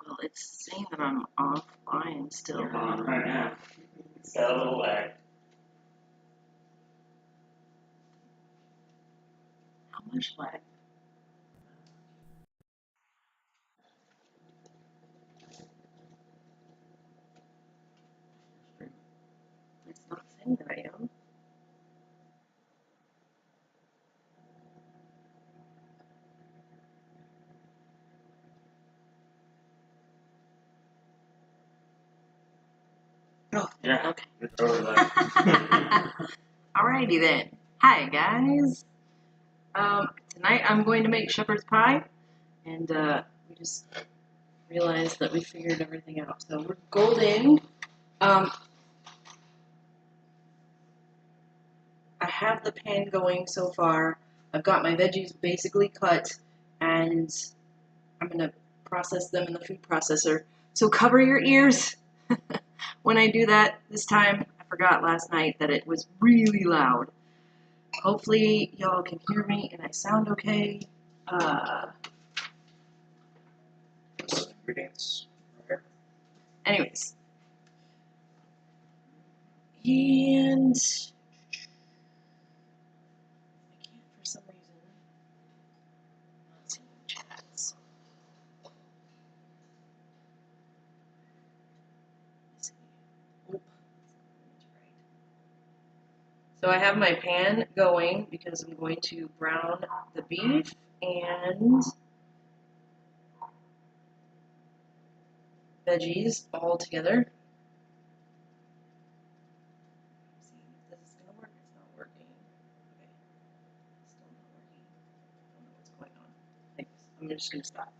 Well, it's saying that I'm offline still. You're on right now. It's got a little lag. How much lag? It's not saying that I am. Oh, Yeah. okay. You're totally live. Alrighty then. Hi guys. Tonight I'm going to make shepherd's pie, and we just realized that we figured everything out. So we're golden. I have the pan going so far. I've got my veggies basically cut, and I'm gonna process them in the food processor. So cover your ears when I do that this time. I forgot last night that it was really loud. Hopefully y'all can hear me and I sound okay. Some ingredients. Okay. Anyways. And I can't for some reason not see any chats. Let's see. Oop. That's right. So I have my pan going because I'm going to brown the beef and veggies all together. See if this is gonna work. It's not working. Okay. Still not working. I don't know what's going on. Thanks. I'm just gonna stop.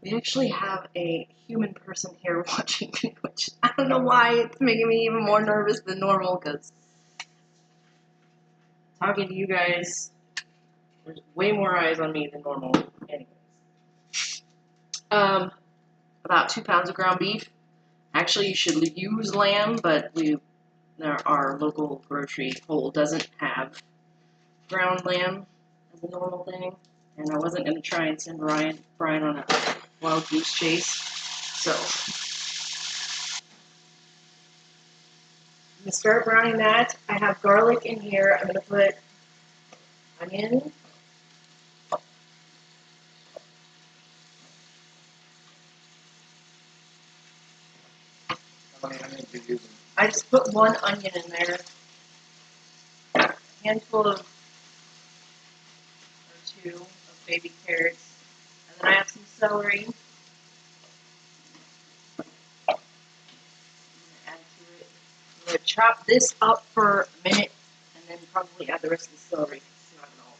We actually have a human person here watching me, which I don't know why it's making me even more nervous than normal, because talking to you guys, there's way more eyes on me than normal. Anyways. About 2 pounds of ground beef. Actually, you should use lamb, but our local grocery hole doesn't have ground lamb as a normal thing. And I wasn't going to try and send Brian on a wild goose chase. So I'm going to start browning that. I have garlic in here. I'm going to put onion. How many onions are you using? I just put 1 onion in there. A handful of, or 2 of baby carrots. And then I have some celery. Add to it. I'm going to chop this up for a minute and then probably add the rest of the celery. It's not all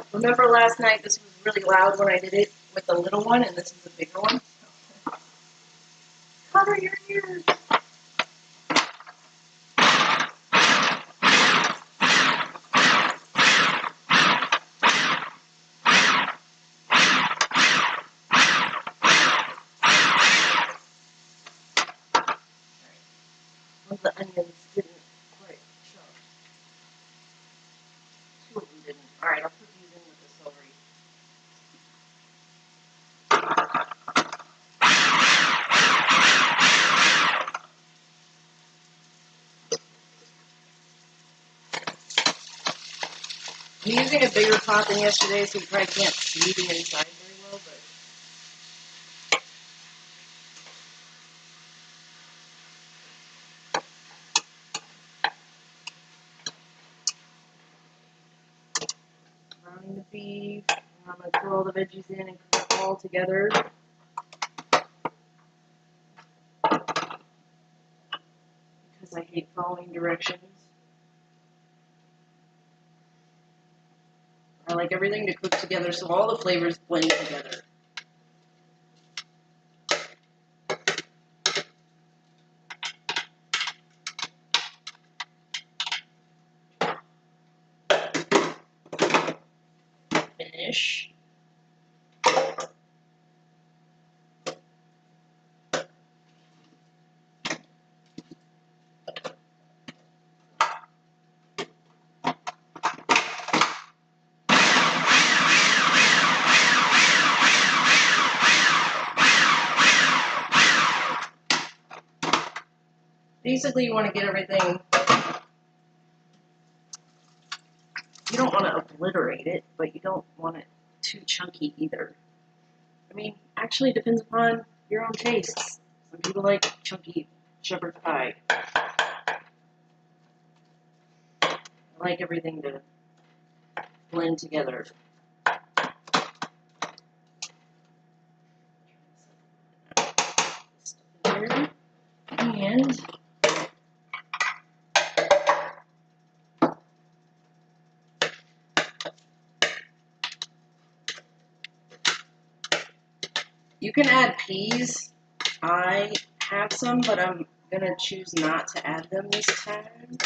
big. Remember last night this was really loud when I did it with the little one, and this is the bigger one? Cover your ears! One of the onions didn't quite chop. 2 of them didn't. Alright, I'll put these in with the celery. I'm using a bigger pot than yesterday, so you probably can't see the inside very well, but browning the beef. I'm going to throw all the veggies in and cook it all together. Because I hate following directions. I like everything to cook together so all the flavors blend together. finish. Basically, you want to get everything, you don't want to obliterate it, but you don't want it too chunky either. I mean, actually it depends upon your own tastes. Some people like chunky shepherd's pie. I like everything to blend together. Here. And you can add peas. I have some, but I'm gonna choose not to add them this time.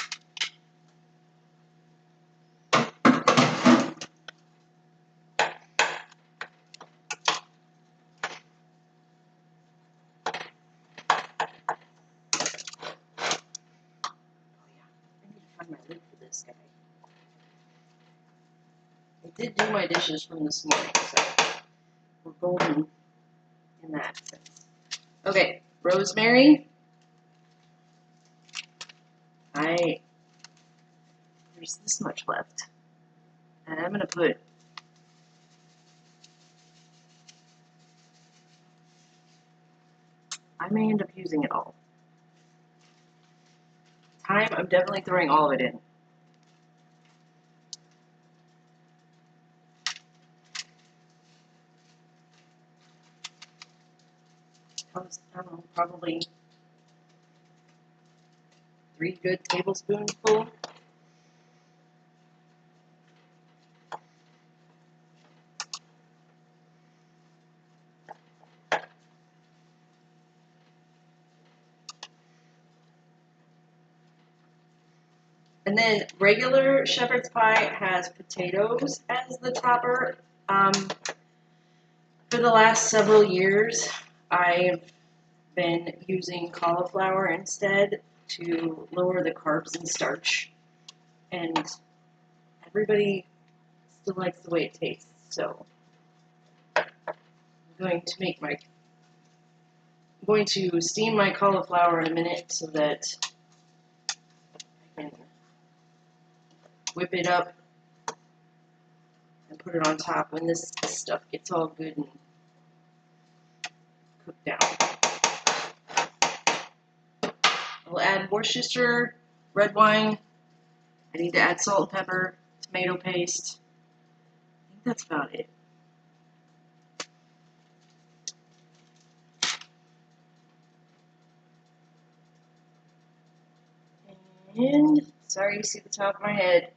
My lid for this guy. I did do my dishes from this morning, so we're golden in that sense. Okay, rosemary. There's this much left. And I'm gonna put I may end up using it all. Thyme, I'm definitely throwing all of it in. I don't know, probably 3 good tablespoonfuls. And then regular shepherd's pie has potatoes as the topper. For the last several years, I've been using cauliflower instead to lower the carbs and starch. And everybody still likes the way it tastes, so I'm going to steam my cauliflower in a minute so that I can whip it up and put it on top when this stuff gets all good and cooked down. I'll add Worcestershire, red wine. I need to add salt and pepper, tomato paste. I think that's about it. And, sorry you see the top of my head.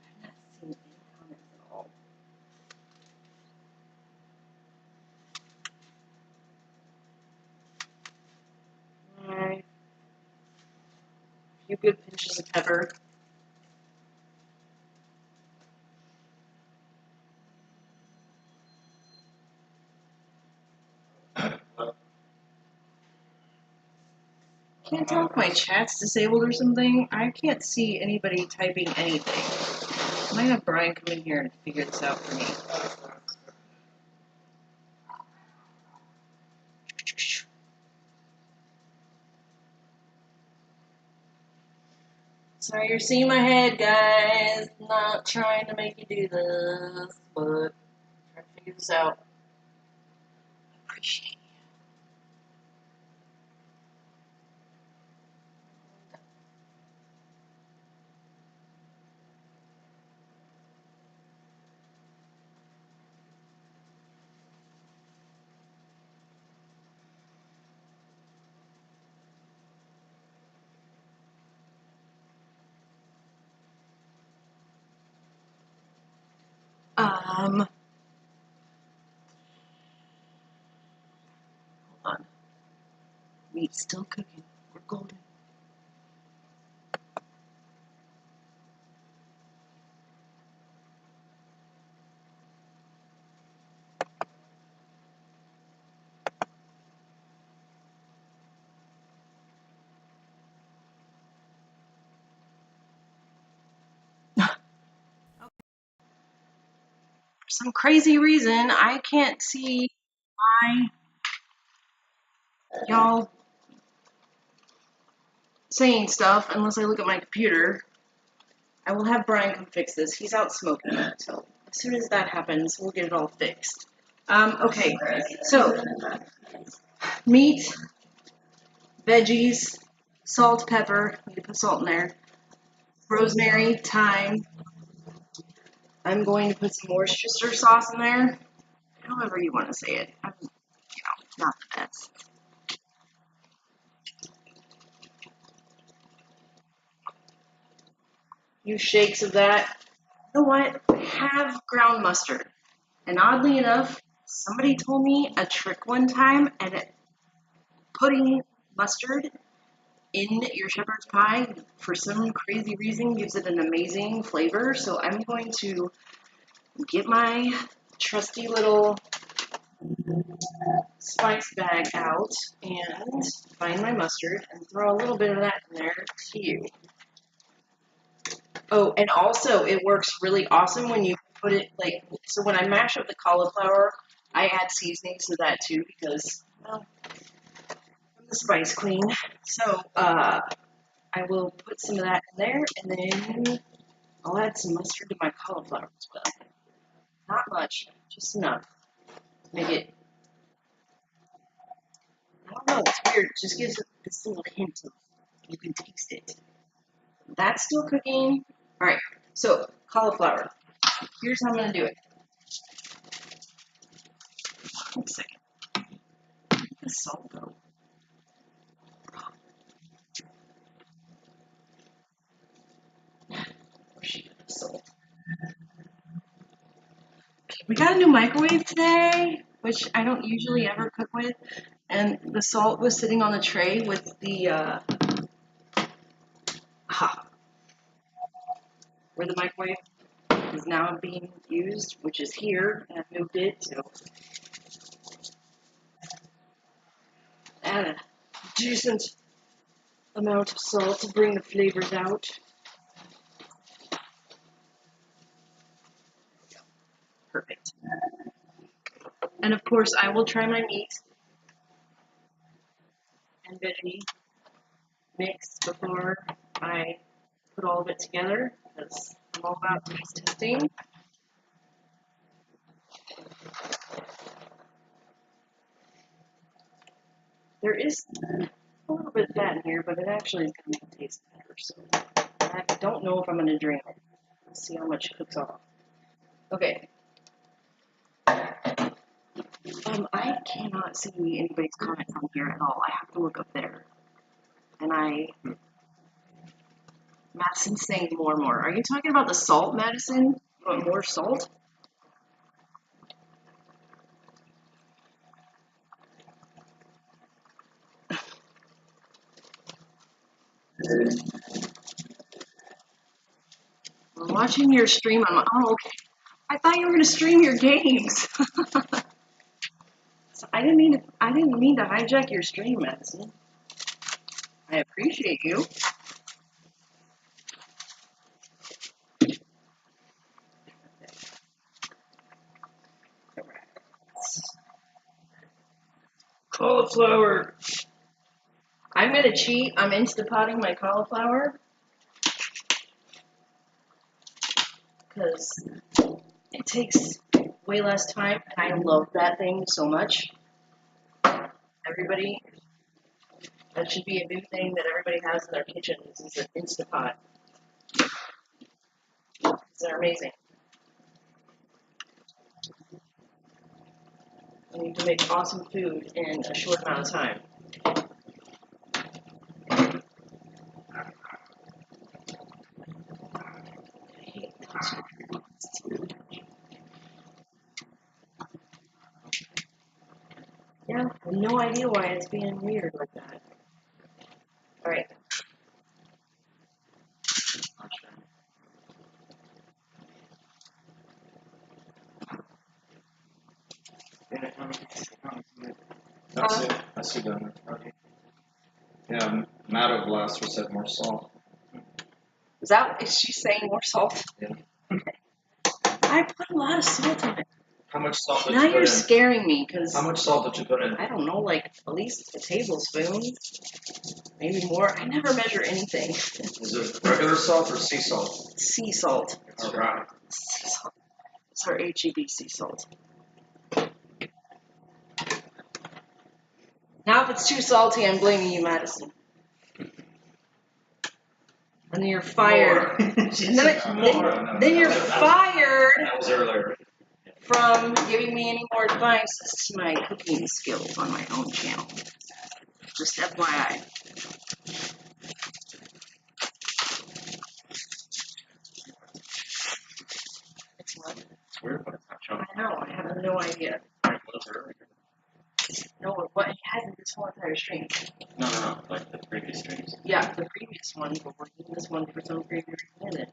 I'm not seeing any comments at all. Alright. A few good pinches of pepper. Can't tell if my chat's disabled or something. I can't see anybody typing anything. I might have Brian come in here and figure this out for me. Sorry you're seeing my head, guys. Not trying to make you do this, but trying to figure this out. Appreciate you. meat's still cooking. We're golden. For some crazy reason, I can't see why y'all saying stuff unless I look at my computer. I will have Brian come fix this. He's out smoking, so as soon as that happens, we'll get it all fixed. Okay, so meat, veggies, salt, pepper. Need to put salt in there. Rosemary, thyme. I'm going to put some Worcestershire sauce in there. However you want to say it. I'm, not the best. Few shakes of that. You know what? Have ground mustard. And oddly enough, somebody told me a trick one time, and putting mustard in your shepherd's pie for some crazy reason gives it an amazing flavor. So I'm going to get my trusty little spice bag out and find my mustard and throw a little bit of that in there too. Oh, and also it works really awesome when you put it so when I mash up the cauliflower, I add seasonings to that too because, well, I'm the spice queen. So I will put some of that in there and then I'll add some mustard to my cauliflower as well. Not much, just enough to make it, I don't know, it's weird. It just gives it this little hint of, you can taste it. That's still cooking. All right, so cauliflower. Here's how I'm going to do it. Wait a second. Where did the salt go? Salt. Okay, we got a new microwave today, which I don't usually ever cook with, and the salt was sitting on the tray with the where the microwave is now being used, which is here, and I've moved it, so add a decent amount of salt to bring the flavors out. Perfect. And of course, I will try my meat and veggie mix before I put all of it together, because I'm all about taste testing. There is a little bit of fat in here, but it actually is going to make it taste better. So I don't know if I'm going to drain it. Let's see how much cooks off. Okay. I cannot see anybody's comment from here at all. I have to look up there. And Madison's saying more and more. Are you talking about the salt, Madison? You want more salt? I'm watching your stream on my, oh, okay. I thought you were going to stream your games. So I didn't mean to hijack your stream, Madison. I appreciate you. Cauliflower. I'm going to cheat. I'm Instapotting my cauliflower because it takes way less time, and I love that thing so much. Everybody, that should be a new thing that everybody has in their kitchen is an Instapot. They're amazing. And you can make awesome food in a short amount of time. Yeah, I have no idea why it's being weird like that. I see them. Yeah, MommoBlasto said more salt. Is she saying more salt? Yeah. Okay. I put a lot of salt in it. How much salt did Now you put you're in? scaring me because How much salt did you put in? I don't know, like at least a tablespoon, maybe more. I never measure anything. Is it regular salt or sea salt? Sea salt. All right. Sea salt. It's our HEB sea salt. Now, if it's too salty, I'm blaming you, Madison. And then you're fired. Then you're fired That was earlier. from giving me any more advice as to my cooking skills on my own channel. Just FYI. It's what? It's weird, but it's not showing. I know, I have no idea. It was earlier. No, what it hasn't this whole entire stream. No, like the previous streams. Yeah, the previous one, but we're doing this one for some crazy reason.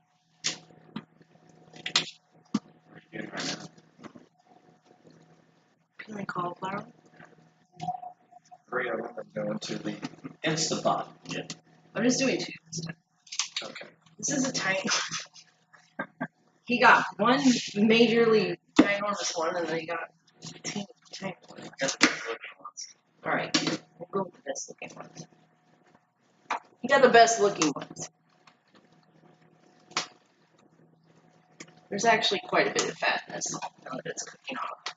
What are you doing right now? Peeling cauliflower. 3 of them are going to the Instapot. Yeah. I'm just doing 2 this time. Okay. This is a tiny. He got one majorly ginormous one, and then he got a teeny tiny one. I got the best looking ones. All right, we'll go with the best looking ones. He got the best looking ones. There's actually quite a bit of fat in this now that it's cooking off.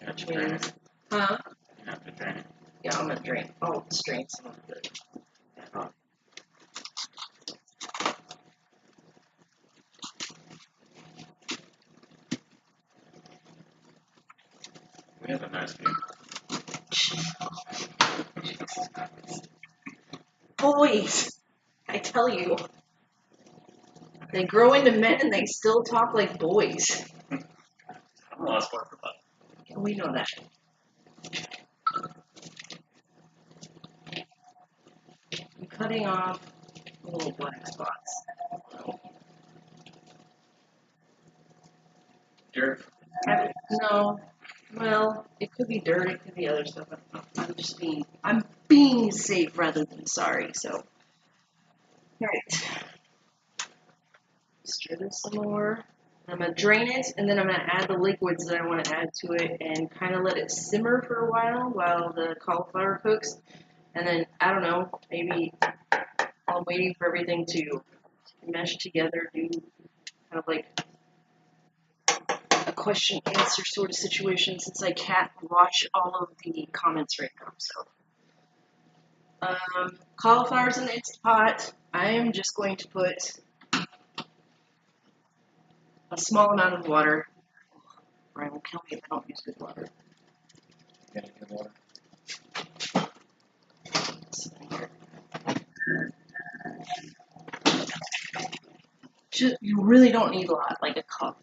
You have to drain it. Huh? You have to drain it. Yeah, I'm gonna drain. Oh, strain some of the. We have a nice view. Boys, I tell you, they grow into men and they still talk like boys. I'm the last one for that. We know that. I'm cutting off little black spots. Dirt. No. Well, it could be dirt, it could be other stuff. I don't know. I'm being safe rather than sorry, so. Alright. Stir this some more. I'm going to drain it, and then I'm going to add the liquids that I want to add to it and kind of let it simmer for a while the cauliflower cooks. And then, I don't know, maybe while I'm waiting for everything to mesh together, do kind of like a question-answer sort of situation since I can't watch all of the comments right now. So, cauliflower's in the Instant Pot. I am just going to put a small amount of water. Brian will kill me if I don't use good water. Yeah, good water. You really don't need a lot, like a cup.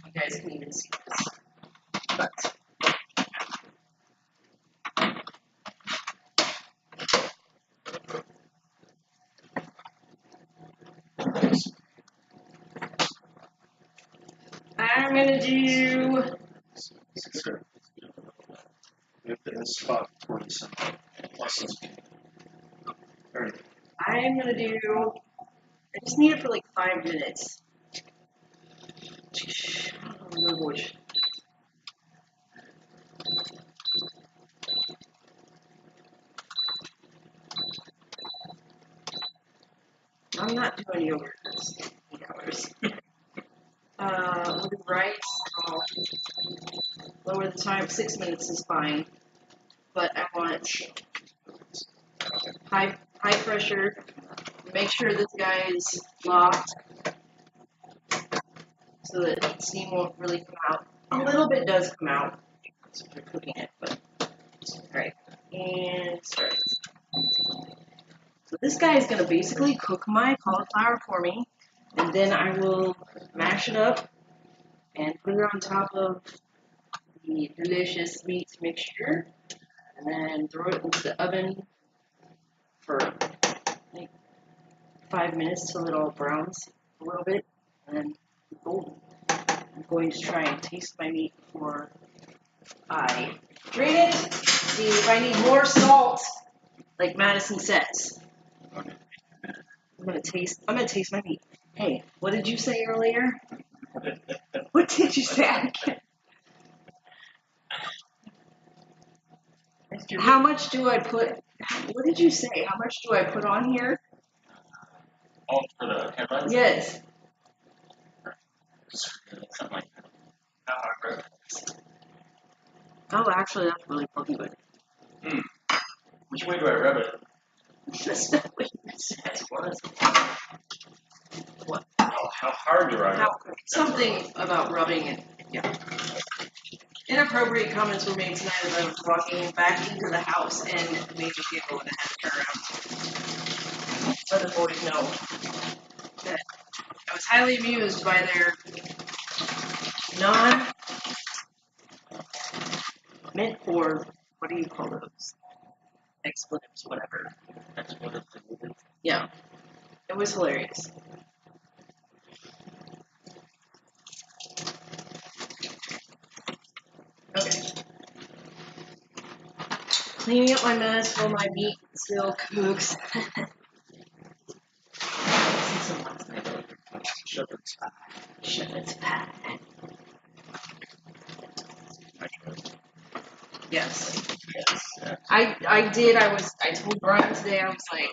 You guys can even see this. But I'm gonna do. We have to spot 40 something. I'm gonna do. I just need it for like 5 minutes. Oh, boy. I'm not doing yogurt for 8 hours. With rice, I'll lower the time. 6 minutes is fine. But I want high pressure. Make sure this guy is locked so that steam won't really come out. A little bit does come out if you're cooking it, but alright. And start. So this guy is going to basically cook my cauliflower for me, and then I will mash it up and put it on top of the delicious meat mixture, and then throw it into the oven for like 5 minutes till it all browns a little bit, and then golden. I'm going to try and taste my meat before I drain it. See if I need more salt, like Madison says. I'm gonna taste my meat. Hey, what did you say earlier? What did you say? How much do I put? What did you say? How much do I put on here? Oh, for the headlines? Yes. Something like that. Oh, actually, that's really fucking good. Which way do I rub it? That's not what you said. What? Oh, how hard do I rub it? Something about rubbing it. Yeah. Inappropriate comments were made tonight as I was walking back into the house and made me giggle and I had to turn around. Let the boys know that I was highly amused by their meant for, what do you call those? Expletives, whatever. Expletives. Yeah. It was hilarious. Okay. Cleaning up my mess while my meat still cooks. Shepherd's pie. Shepherd's pie. Yes. I told Brian today, I was like,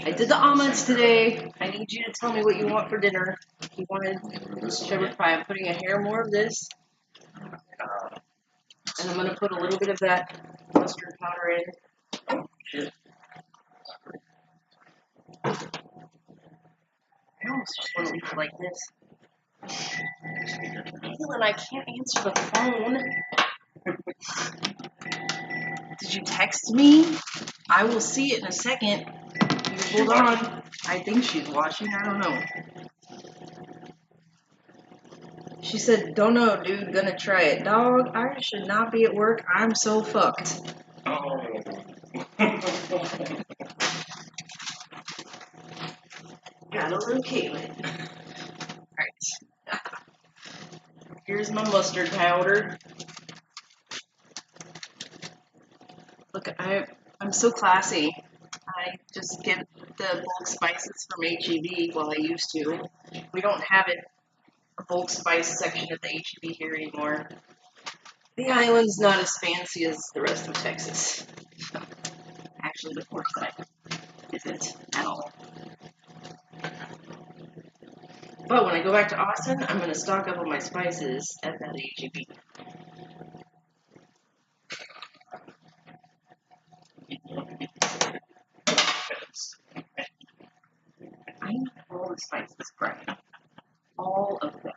I did the omelets today. I need you to tell me what you want for dinner. He wanted shepherd's pie. I'm putting a hair more of this. And I'm going to put a little bit of that mustard powder in. I almost just want to leave it like this. Dylan, I can't answer the phone. Did you text me? I will see it in a second. Hold on. I think she's watching. I don't know. She said, don't know, dude. Gonna try it. Dog, I should not be at work. I'm so fucked. Oh. Gotta locate it. Alright. Here's my mustard powder. Look, I'm so classy. I just get the bulk spices from HEB. Well, I used to. We don't have a bulk spice section at the HEB here anymore. The island's not as fancy as the rest of Texas. Actually, the north side isn't at all. But when I go back to Austin, I'm going to stock up on my spices at that HEB. I need all the spices, Brian. All of them.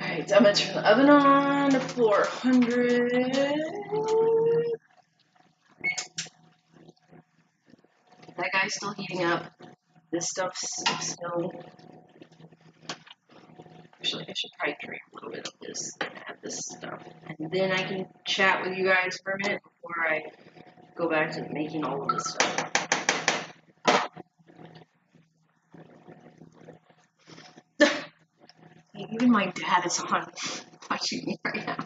Alright, so I'm going to turn the oven on to 400. That guy's still heating up. This stuff's still... Actually, I should probably drink a little bit of this and add this stuff. And then I can chat with you guys for a minute before I go back to making all of this stuff. Even my dad is on watching me right now.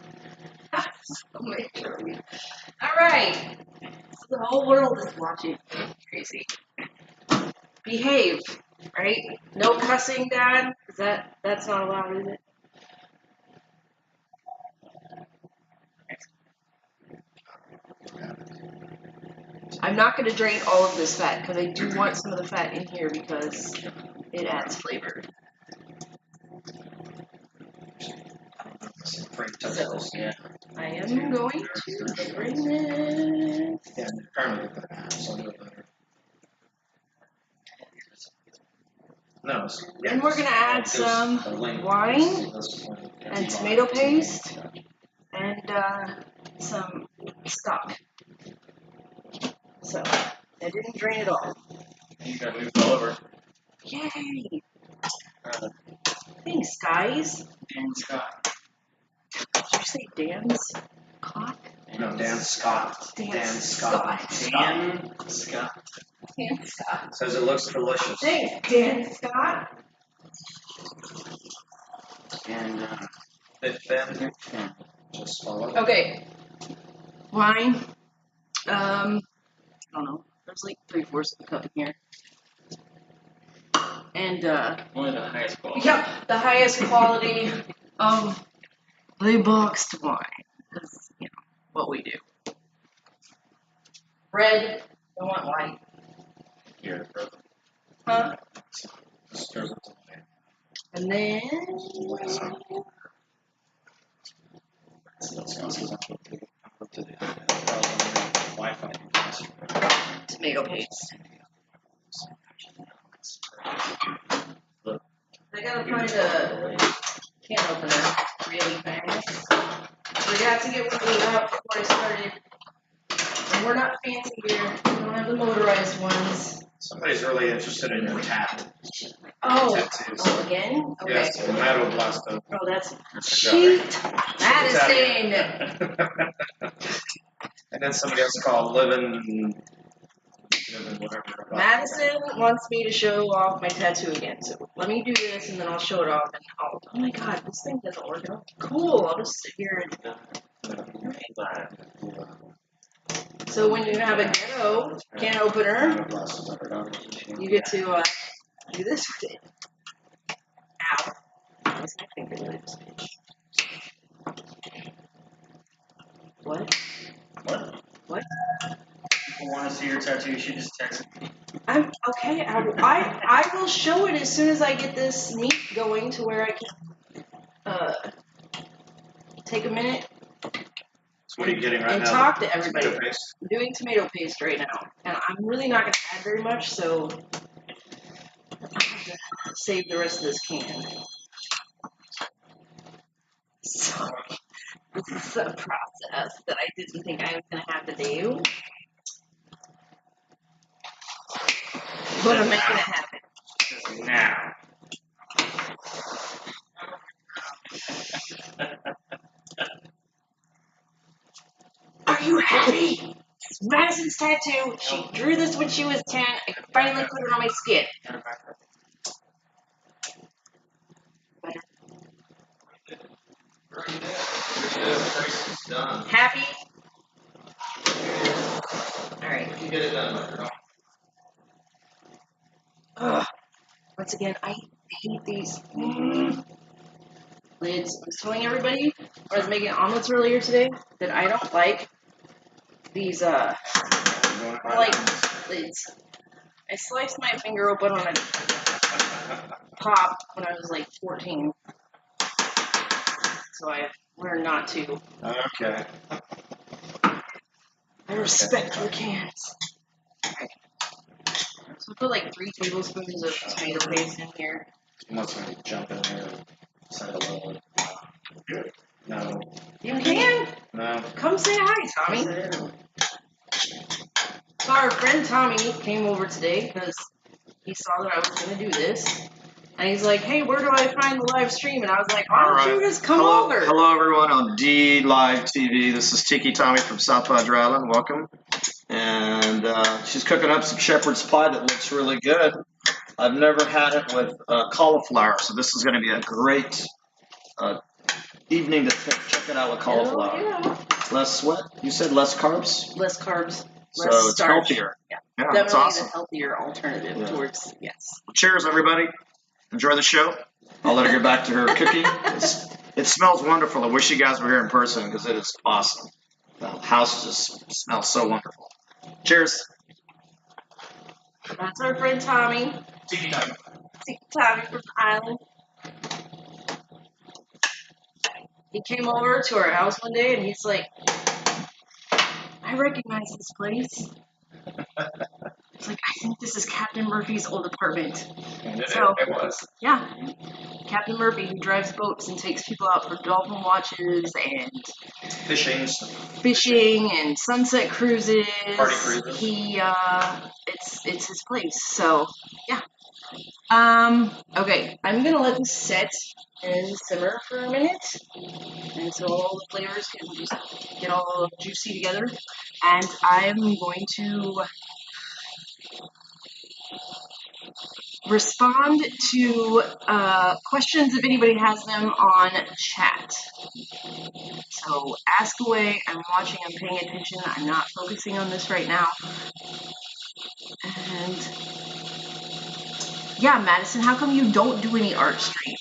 Alright. So the whole world is watching. Crazy. Behave, right? No cussing, Dad? That's not allowed, is it? I'm not going to drain all of this fat because I do want some of the fat in here because it adds flavor. So, Yeah. I am going to drain this. Yeah, apparently they put half, so a little better. No. Then we're going to add some wine and tomato paste and some stock. So, I didn't drain it all. You got moved all over. Yay! Thanks, guys. Dan Scott. Did you say Dan's cock? Yeah. No, Dan Scott. Dan Scott. Dan Scott. Dan Scott. Says it looks delicious. Thanks, Dan Scott. And Fit Fin. Just follow. Okay. Wine. I don't know. There's like 3/4 of a cup in here. And Only the highest quality. yep, the highest quality of the boxed wine. Because, you know, what we do. Red, don't want white. Here, bro. Huh? Stir it away. And then Let's go to the Wi-Fi. tomato paste. I gotta find a can opener really fast. Forgot to get one of these out before I started. And we're not fancy here. We don't have the motorized ones. Somebody's really interested in your tat. Oh, Tattoos. oh again? Okay. Yes, MommoBlasto. Oh, that's cheat. Madison. And then somebody else called living whatever. Madison wants me to show off my tattoo again. So let me do this and then I'll show it off. And oh my god, this thing doesn't work at all. Cool. I'll just sit here and. So when you have a ghetto can opener, you get to do this with it. Ow. That's my finger lips, bitch. What? What? People want to see your tattoo, you should just text me. I'm okay. I will show it as soon as I get this meat going to where I can take a minute So what are you getting right and now? talk to everybody. Tomato paste? I'm doing tomato paste right now, and I'm really not going to add very much, so I have to save the rest of this can. So this is a process that I didn't think I was going to have to do, but I'm making it happen. Just now. Are you happy? It's Madison's tattoo. She drew this when she was 10. I finally put it on my skin. Better. Done. Happy? Alright. You get it done. Ugh. Once again, I hate these lids. I was telling everybody when I was making omelets earlier today that I don't like these like lids. I sliced my finger open on a pop when I was like 14. So I learned not to. Okay. I respect your cans. Alright. So I put like 3 tablespoons of tomato paste in here. You want somebody to jump in there and say hello? No. You can? No. Come say hi, Tommy. So our friend Tommy came over today because he saw that I was going to do this. And he's like, hey, where do I find the live stream? And I was like, why don't you just come over? Hello, everyone on D Live TV. This is Tiki Tommy from South Padre Island. Welcome. And she's cooking up some shepherd's pie that looks really good. I've never had it with cauliflower, so this is going to be a great evening to check it out with cauliflower. Oh, yeah. Less sweat? You said less carbs? Less carbs. So Less it's starch. healthier. Yeah, Yeah, that's definitely awesome. the healthier alternative Yeah. towards, yes. Well, cheers, everybody. Enjoy the show. I'll let her get back to her cooking. It smells wonderful. I wish you guys were here in person because it is awesome. The house just smells so wonderful. Cheers. That's our friend Tommy. Tiki Tommy. Tiki Tommy from the island. He came over to our house one day and he's like, I recognize this place. It's like, I think this is Captain Murphy's old apartment. So, It was. yeah. Captain Murphy, who drives boats and takes people out for dolphin watches and fishing and sunset cruises. Party cruises. It's his place. So, yeah. Okay, I'm gonna let this set and simmer for a minute, and so all the flavors can just get all juicy together. And I'm going to respond to questions if anybody has them on chat. So ask away. I'm watching. I'm paying attention. I'm not focusing on this right now. And yeah, Madison, how come you don't do any art streams?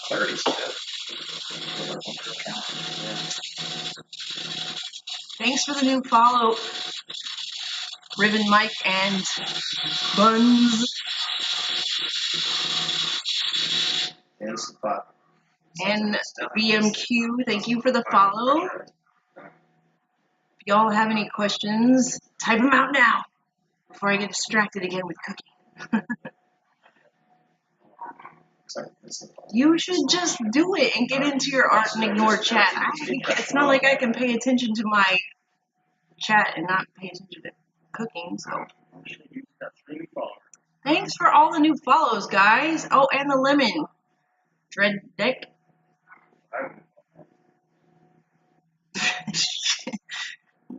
Clarity's good. Thanks for the new follow, Ribbon Mike and Buns. It's the pot. And BMQ, thank you for the follow. If y'all have any questions, type them out now before I get distracted again with cooking. You should just do it and get into your art and ignore chat. It's not like I can pay attention to my chat and not pay attention to cooking, so. Thanks for all the new follows, guys. Oh, and the lemon. Dread Deck.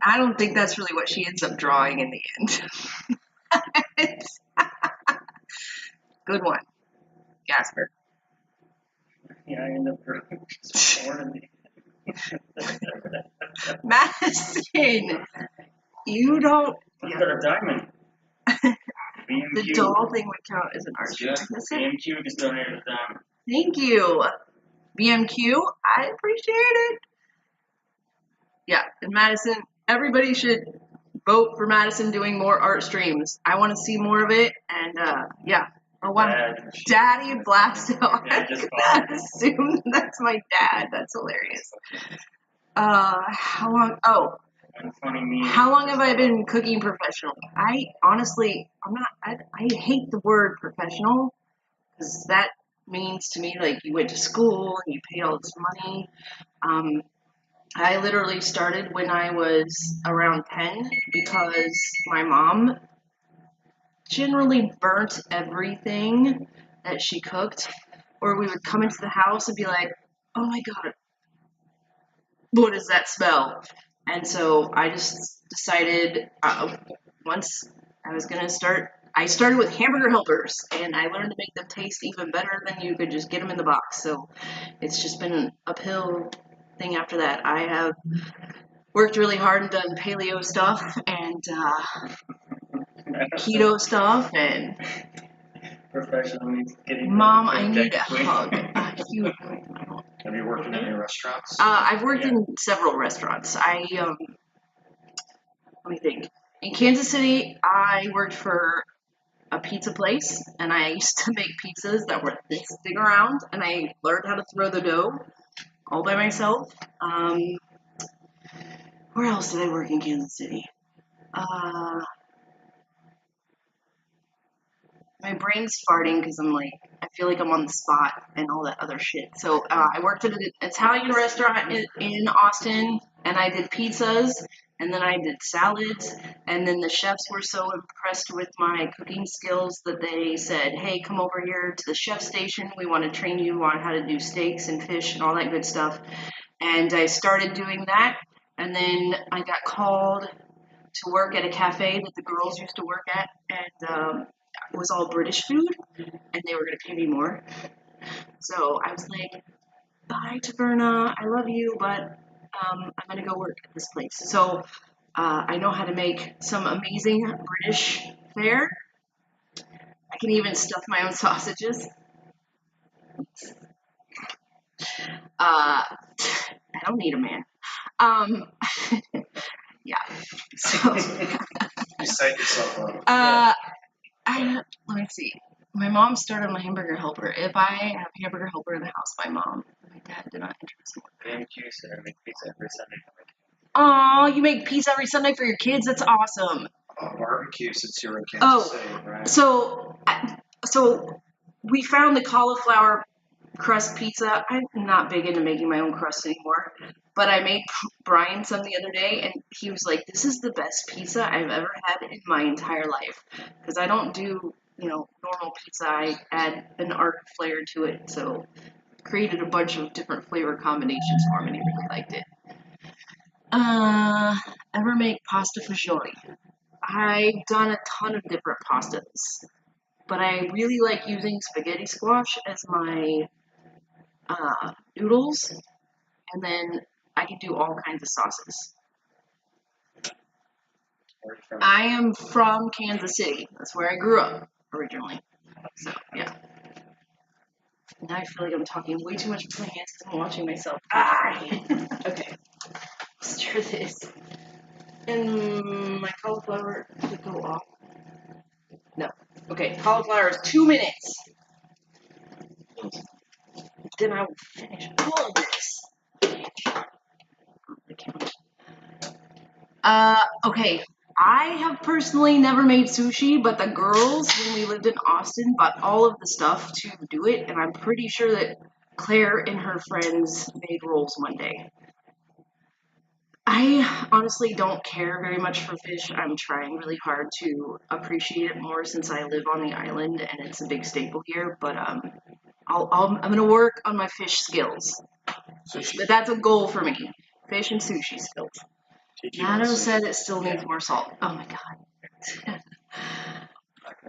I don't think that's really what she ends up drawing in the end. Good one, Gasper. Yeah, I end up drawing Madison, you don't. I've got a diamond. BMQ. The doll thing would count as an art stream. BMQ just donated a diamond. Thank you, BMQ. I appreciate it. Yeah, and Madison, everybody should vote for Madison doing more art streams. I want to see more of it, and yeah. Oh wow, Daddy Blasto. I assume that's my dad. That's hilarious. How long? Oh, how long have I been cooking professionally? I honestly, I hate the word professional because that means to me like you went to school and you paid all this money. I literally started when I was around 10 because my mom generally burnt everything that she cooked, or we would come into the house and be like, oh my god, what does that smell? And so I just decided once I was gonna start, I started with hamburger helpers, and I learned to make them taste even better than you could just get them in the box. So it's just been an uphill thing after that. I have worked really hard and done paleo stuff and keto stuff, and Mom, I need a hug. Have you worked in any restaurants? I've worked in several restaurants. Let me think. In Kansas City, I worked for a pizza place, and I used to make pizzas that were this big around, and I learned how to throw the dough all by myself. Where else did I work in Kansas City? My brain's farting because I feel like I'm on the spot and all that other shit. So I worked at an Italian restaurant in Austin, and I did pizzas, and then I did salads, and then the chefs were so impressed with my cooking skills that they said, hey, come over here to the chef station. We want to train you on how to do steaks and fish and all that good stuff. And I started doing that, and then I got called to work at a cafe that the girls used to work at, and it was all British food, and they were going to pay me more. So I was like, bye, Taverna, I love you, but I'm going to go work at this place. So I know how to make some amazing British fare. I can even stuff my own sausages. I don't need a man. Yeah. So You set yourself up. Let me see. My mom started my hamburger helper. If I have hamburger helper in the house, my dad did not introduce me. BMQ said I make pizza every Sunday for my kids. Oh, you make pizza every Sunday for your kids? That's awesome. Barbecue since you're in Kansas City, right? So we found the cauliflower crust pizza. I'm not big into making my own crust anymore. But I made Brian some the other day, and he was like, "This is the best pizza I've ever had in my entire life." Because I don't do, normal pizza. I add an art flair to it, so created a bunch of different flavor combinations for him, and he really liked it. Ever make pasta fagioli? I've done a ton of different pastas, but I really like using spaghetti squash as my noodles, and then I can do all kinds of sauces. Where are you from? I am from Kansas City. That's where I grew up originally. So, yeah. Now I feel like I'm talking way too much with my hands because I'm watching myself. Okay. Stir this. And my cauliflower to go off. No. Okay, cauliflower is 2 minutes. Then I will finish all of this. Okay. I have personally never made sushi, but the girls, when we lived in Austin, bought all of the stuff to do it, and I'm pretty sure that Claire and her friends made rolls one day. I honestly don't care very much for fish. I'm trying really hard to appreciate it more since I live on the island and it's a big staple here. But I'm gonna work on my fish skills. Sushi. But that's a goal for me. Fish and sushi skills. Tiki Nato sushi. said it still needs more salt. Oh my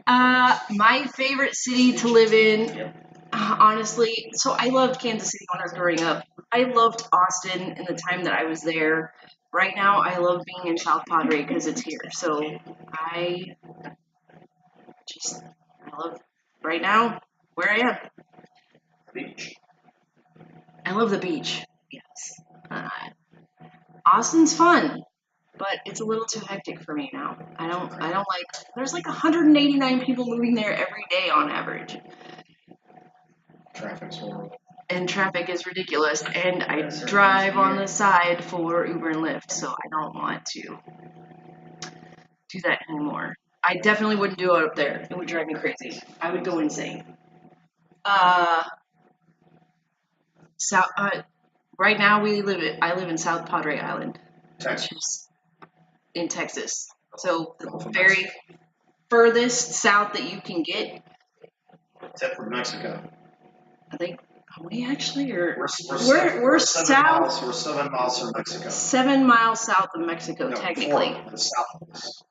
god. My favorite city to live in. Yep. Honestly, so I loved Kansas City when I was growing up. I loved Austin in the time that I was there. Right now, I love being in South Padre because it's here. So I love right now where I am. Beach. I love the beach. Yes. Austin's fun, but it's a little too hectic for me now. I don't like. There's like 189 people moving there every day on average. Traffic's horrible. And traffic is ridiculous, and I Yeah, certain drive times of on year. the side for Uber and Lyft, so I don't want to do that anymore. I definitely wouldn't do it up there. It would drive me crazy. I would go insane. Right now I live in South Padre Island, Texas. which is in Texas. So the Gulf of very Mexico. furthest south that you can get, Except for Mexico. I think. Are we actually, or We're 7 south, miles. We're 7 miles from Mexico. 7 miles south of Mexico, No, technically. 4 to the south of us.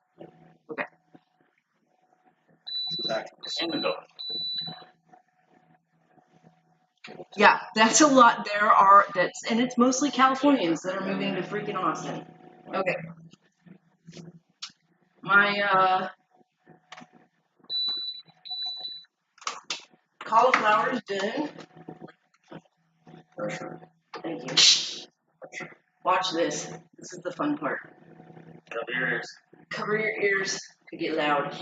Okay. In the Gulf. Yeah, that's a lot. And it's mostly Californians that are moving to freaking Austin. Okay. My cauliflower's done. Pressure. Thank you. Watch this. This is the fun part. Cover your ears. Cover your ears. Could get loud.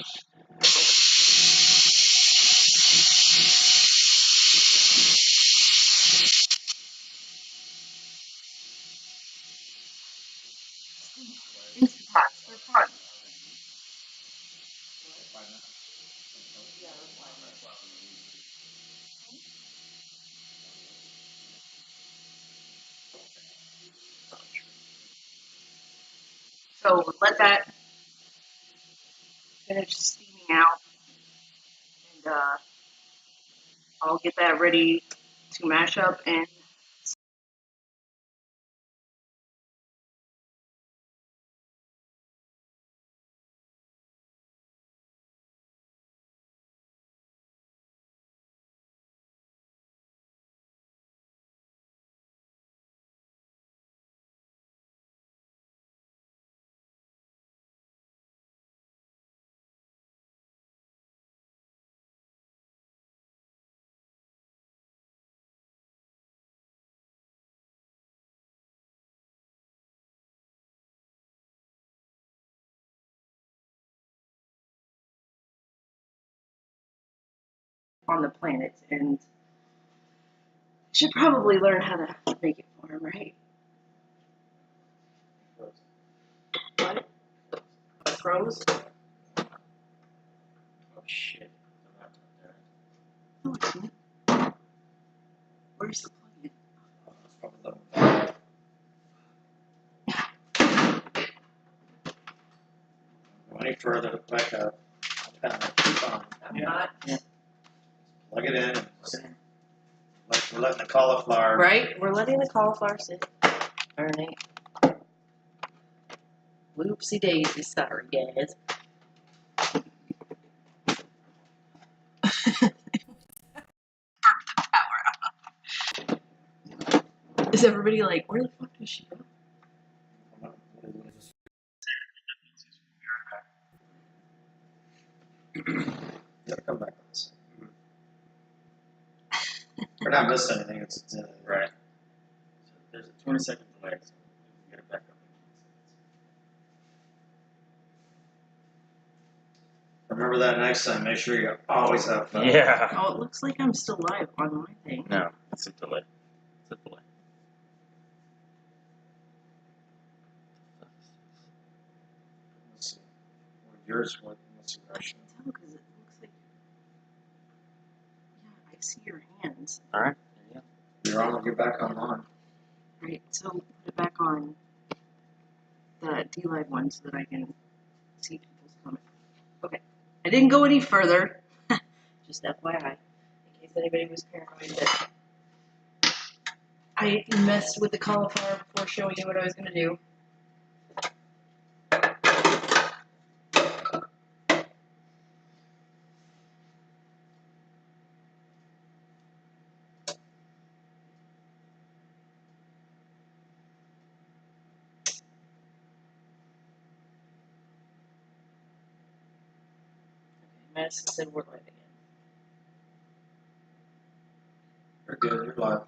Instant pots. They're fun. So let that finish steaming out, and I'll get that ready to mash up and on the planet, and should probably learn how to make it for him, right? What? Froze? Oh shit. No, it's not. Where's the plug-in? It's probably level. any further, like a pound of fine. I'm not. Plug it in. We're letting the cauliflower. Right? We're letting the cauliflower sit. Marinate. Whoopsie daisy, sorry guys. Is everybody like, where the fuck does she go? Gotta come back on this. We're not missing anything. It's Right. So there's a 20-second delay, so we can get it back up. Remember that next time. Make sure you always have fun. Yeah. Oh, it looks like I'm still live on my thing. No, it's a delay. It's a delay. Let's see. Yours, what? Let's see. I can tell because it looks like. Yeah, I see your hands. All right. There you You're on. You're back online. Right, so put it back on the D-Live one so that I can see people's comments. Okay, I didn't go any further. Just FYI, in case anybody was paranoid that I messed with the cauliflower before showing you what I was going to do. Madison said we're live again. You're good. You're live.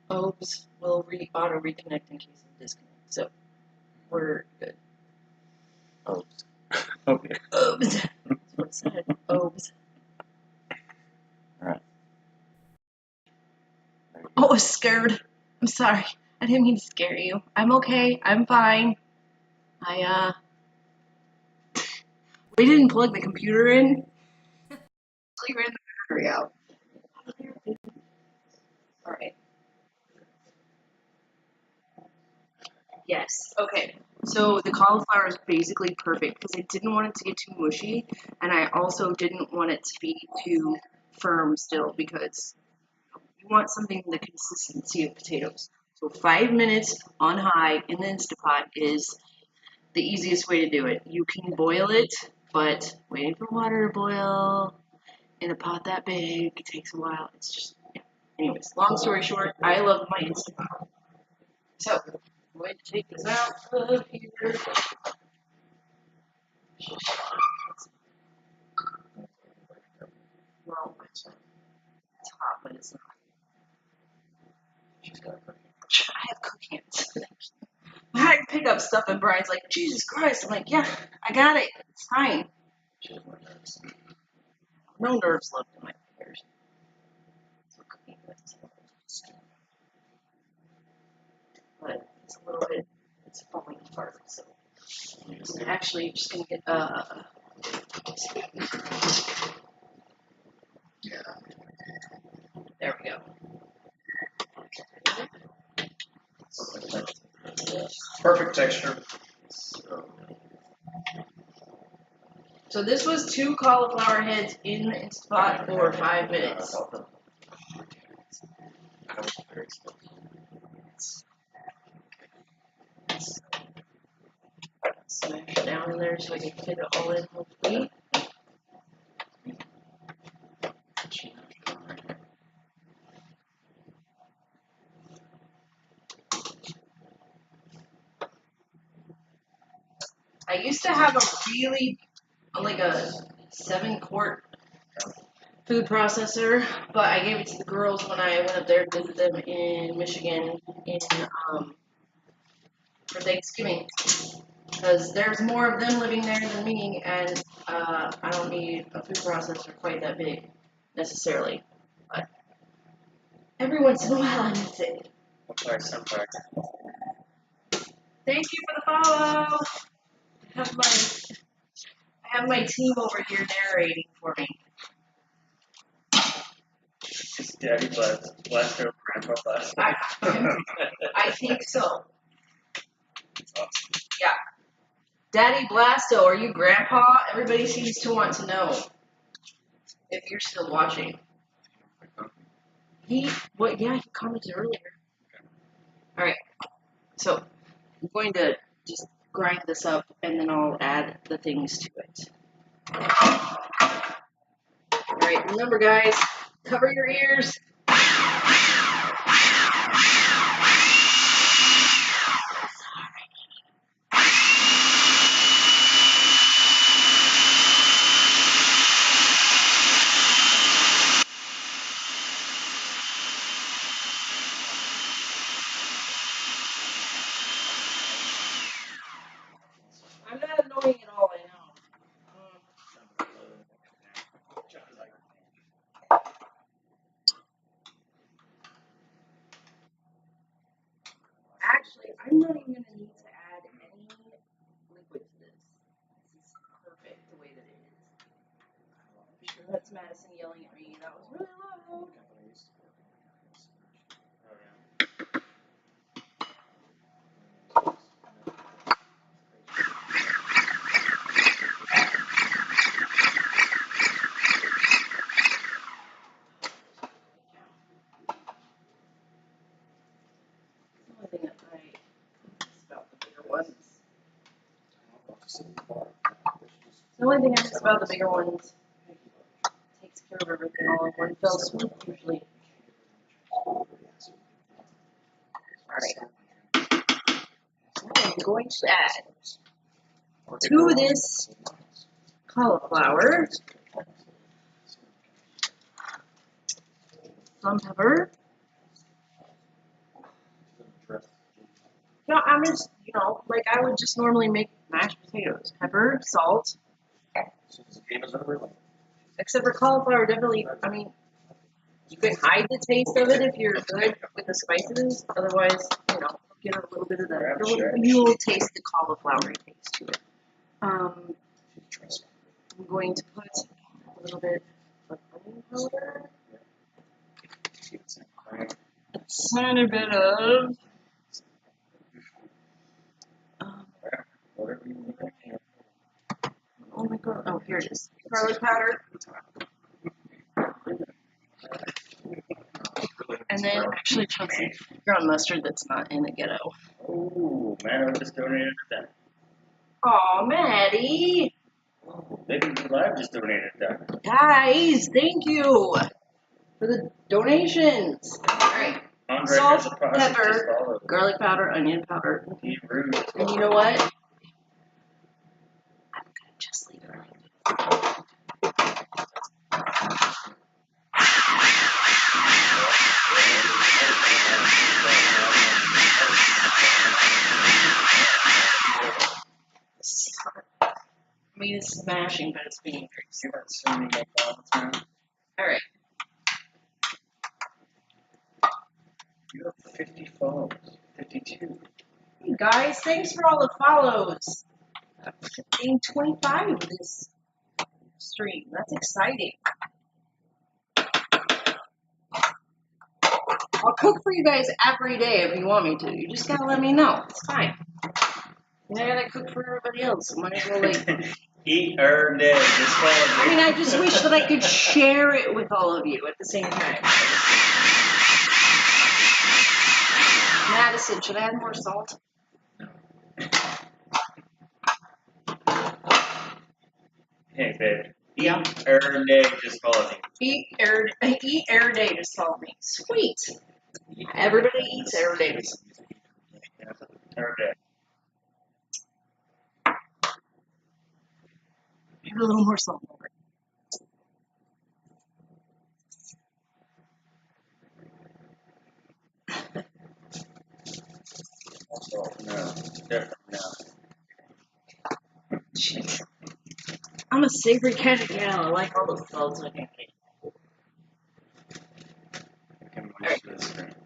OBS will auto reconnect in case of disconnect, so we're good. go. Oh. Okay. OBS. That's what it said. OBS. All right. Oh, I was scared. I'm sorry. I didn't mean to scare you. I'm okay. I'm fine. We didn't plug the computer in. We ran the battery out. Alright. Yes. Okay. So the cauliflower is basically perfect because I didn't want it to get too mushy, and I also didn't want it to be too firm still because you want something in the consistency of potatoes. So 5 minutes on high in the Instapot is the easiest way to do it. You can boil it, but waiting for water to boil in a pot that big takes a while. It's just, yeah. Anyways, long story short, I love my Instapot. So, I'm going to take this out of here. Well, it's hot, but it's not. She's got a cookie. I have cook hands. I pick up stuff and Brian's like, Jesus Christ. I'm like, yeah, I got it. It's fine. She has more nerves. No nerves left in my fingers. So cooking with. But it's a little bit, it's falling apart. So I'm actually just going to get, Yeah. there we go. Perfect texture. So this was 2 cauliflower heads in the Instapot for 5 minutes. Smash it down in there so I can fit it all in hopefully. I used to have a really, like a 7-quart food processor, but I gave it to the girls when I went up there to visit them in Michigan for Thanksgiving. Because there's more of them living there than me, and I don't need a food processor quite that big, necessarily. But every once in a while I miss it. Okay, sometime. Thank you for the follow! I have my team over here narrating for me. Is Daddy blast over Grandpa blast? I think so. That's awesome. Yeah. Daddy Blasto, are you Grandpa? Everybody seems to want to know if you're still watching. Yeah, he commented earlier. Alright, so I'm going to just grind this up and then I'll add the things to it. Alright, remember guys, cover your ears. I'm not annoying at all, I know. Actually, I'm not even going to need to add any liquid to this. This is perfect the way that it is. I'm sure that's Madison yelling at me. That was really loud. The only thing that I miss about the bigger ones. The only thing I miss about the bigger ones takes care of everything all in one fell swoop usually. Alright. I'm going to add 2 of this cauliflower, some pepper. No, I'm just, like I would just normally make mashed potatoes. Pepper, salt. Except for cauliflower, definitely, I mean, you could hide the taste of it if you're good with the spices. Otherwise, get a little bit of you'll taste the cauliflower taste to it. I'm going to put a little bit of onion powder. A tiny bit of oh my god, oh here it is. Garlic powder. And then actually chunks of ground mustard that's not in the ghetto. Oh, man, I just donated that. Aw, Maddie. Maybe Live just donated that. Guys, thank you for the donations. Alright. Salt, pepper, garlic powder, onion powder. And you know what? I'm gonna just leave it right there. I mean, it's smashing, but it's being very Alright. You have 50 follows. 52. Hey guys, thanks for all the follows. I'm getting 25 this stream. That's exciting. I'll cook for you guys every day if you want me to. You just gotta let me know. It's fine. And I gotta cook for everybody else. I might as well eat every day. I mean, I just wish that I could share it with all of you at the same time. Madison, should I add more salt? Hey, babe. Eat every day, just follow me. Eat every day, just follow me. Sweet. Everybody eats every day. Every day. Maybe a little more salt. No, definitely not. Jeez. I'm a savory kind of gal. I like all the salts I can get.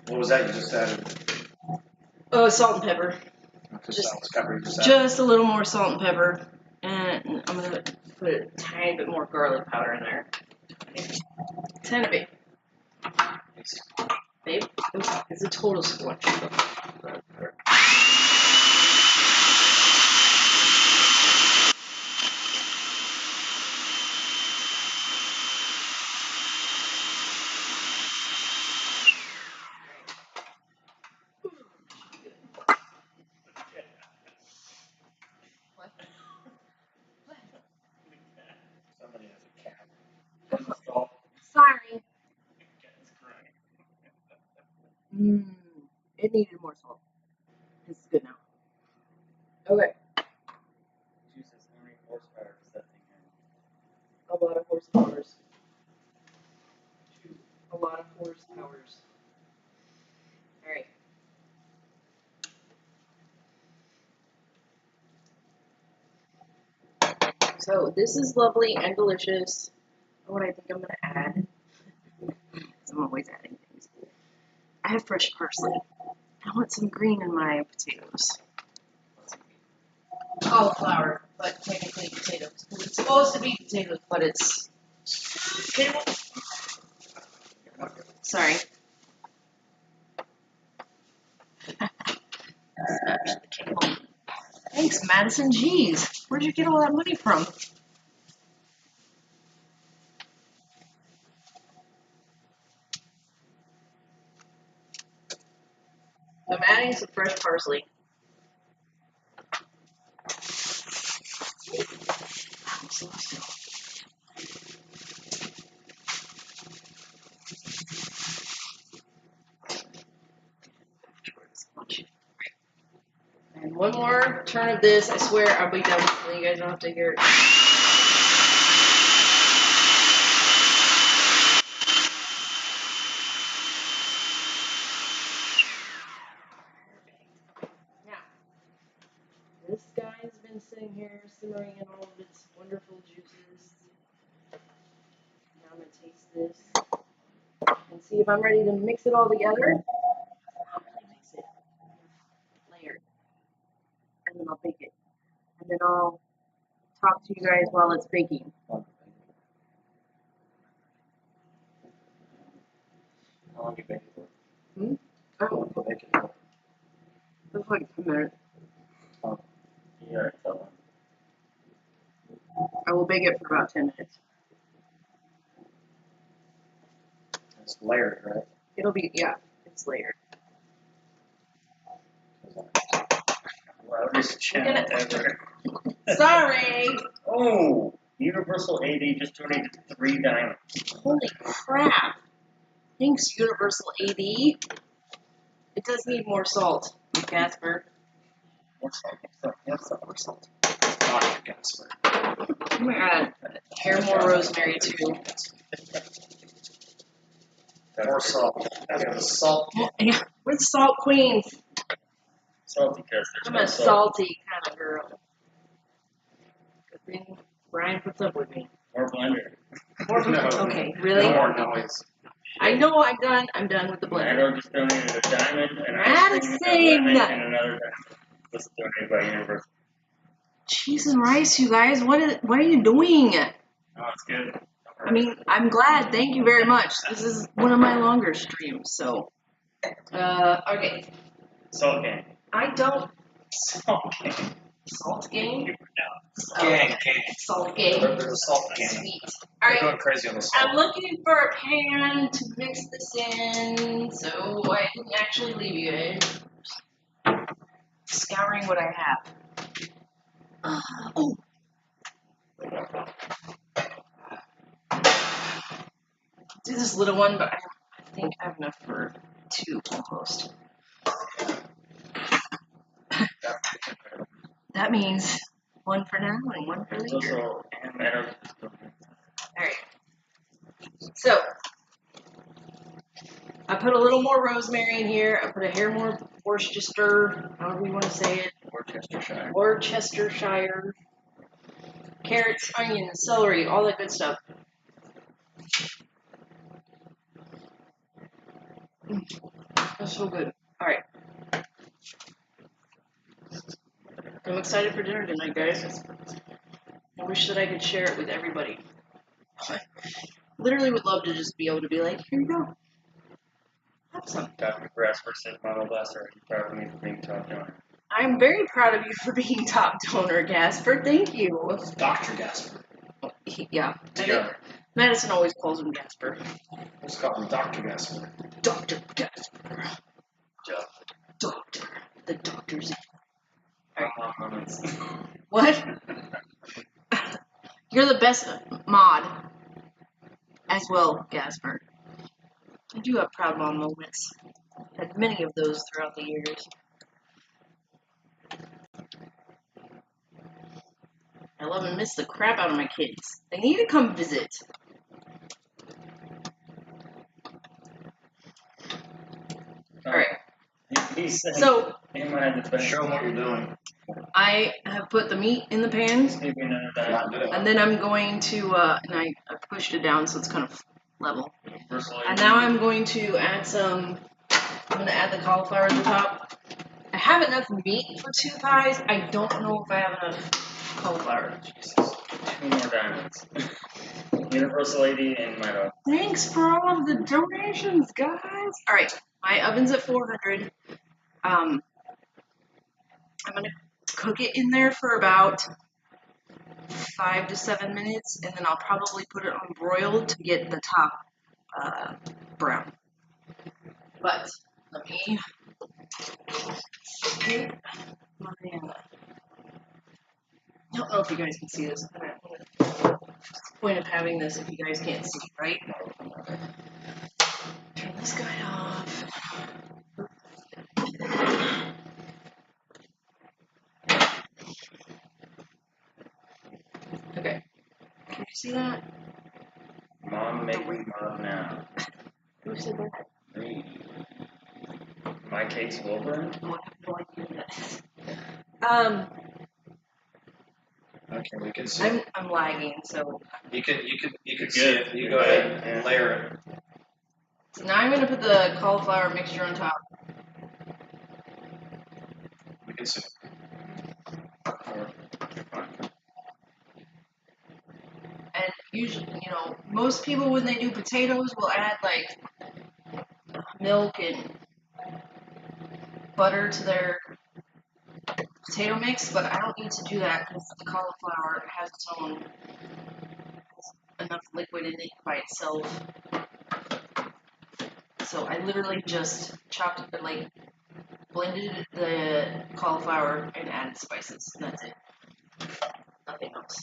What was that you just added? Salt and pepper. Just a little more salt and pepper. And I'm going to put a tiny bit more garlic powder in there. Tiny bit. Babe, it's a total squash. It needed more salt. It's good now. Okay. Jesus, how many horsepower does that thing A lot of horsepowers. A lot of horsepowers. Alright. So this is lovely and delicious. What I think I'm gonna add. I'm always adding things. I have fresh parsley. I want some green in my potatoes. Cauliflower, but technically potatoes. It's supposed to be potatoes, but it's sorry. Smash the cable. Thanks, Madison. Jeez, where'd you get all that money from? I'm adding some fresh parsley. I'm so still. And one more turn of this. I swear I'll be done with it. You guys don't have to hear it. Now, this guy's been sitting here simmering in all of its wonderful juices. Now I'm going to taste this and see if I'm ready to mix it all together. I'll really mix it. Layered. And then I'll bake it. And then I'll talk to you guys while it's baking. How long you bake it for? How long you bake it for? That's like a minute. You already told them. I will bake it for about 10 minutes. It's layered, right? It'll be, yeah, it's layered. Loudest channel ever. Sorry! Oh, Universal AD just donated 3 diamonds. Holy crap! Thanks, Universal AD. It does need more salt, Casper. More salt, more salt, more salt. Dr. Gasper. I'm gonna add a hair more rosemary too. More salt. That's the salt. Yeah, we're the salt queens. Salty because I'm there's a no salt. salty kind of girl. Good thing Brian puts up with me. More blender. More No. okay, really? No more noise. I know I'm done. I'm done with the blender. Mado just donated a diamond, an ice cream, a Madison! lemon, and another diamond. This is donated by Universal. Cheese and rice, you guys. What are you doing? Oh, it's good. I mean, I'm glad. Thank you very much. This is one of my longer streams, so. Okay. Salt gang. I don't. Salt gang. Salt game? Gang. Salt game. There's a salt gang. Sweet. They're Alright. going crazy on the salt. I'm looking for a pan to mix this in, so I didn't actually leave you guys. Scouring what I have. Oh. Do this little one, but I think I have enough for 2 almost. That means 1 for now and 1 for later. Also, and Mado. Alright. So, I put a little more rosemary in here. I put a hair more Worcestershire, however you want to say it. Worcestershire. Worcestershire. Carrots, onions, celery, all that good stuff. That's so good. Alright. I'm excited for dinner tonight, guys. I wish that I could share it with everybody. I literally would love to just be able to be like, here you go. Have some. Dr. Grasper says MommoBlasto, are you proud of me for being top donor? I'm very proud of you for being top donor, Gasper. Thank you. Dr. Gasper. Yeah. DR. Madison always calls him Gasper. Let's call him Dr. Gasper. Dr. Gasper. Joe. Doctor. The doctor's. Comments. What? You're the best mod. As well, Gasper. I do have proud mom moments. many of those throughout the years. I love and miss the crap out of my kids. They need to come visit. Alright. He said, So, in my head, the Show them what you're doing. I have put the meat in the pan, Give me another die. Not good. and then I'm going to, and I pushed it down so it's kind of level. Versatile And now I'm going to add I'm going to add the cauliflower at the top. I have enough meat for 2 pies. I don't know if I have enough cauliflower. Jesus. 2 more diamonds. Universal lady and my dog. Thanks for all of the donations, guys. All right, my oven's at 400. I'm gonna cook it in there for about 5 to 7 minutes, and then I'll probably put it on broiled to get the top brown. But let me get my. I don't know if you guys can see this. What's the point of having this if you guys can't see, right? Turn this guy off. Okay. Can you see that? Mom, make me mom now. Who said that? Me. My cakes will burn? Oh, I have no idea that. Okay, we can see. it. I'm lagging, so. You can see it. You go ahead and layer it. So now I'm gonna put the cauliflower mixture on top. We can see. And usually, most people when they do potatoes will add like milk and butter to their potato mix, but I don't need to do that because the cauliflower has its own enough liquid in it by itself. So I literally just chopped it, like blended the cauliflower and added spices, and that's it. Nothing else.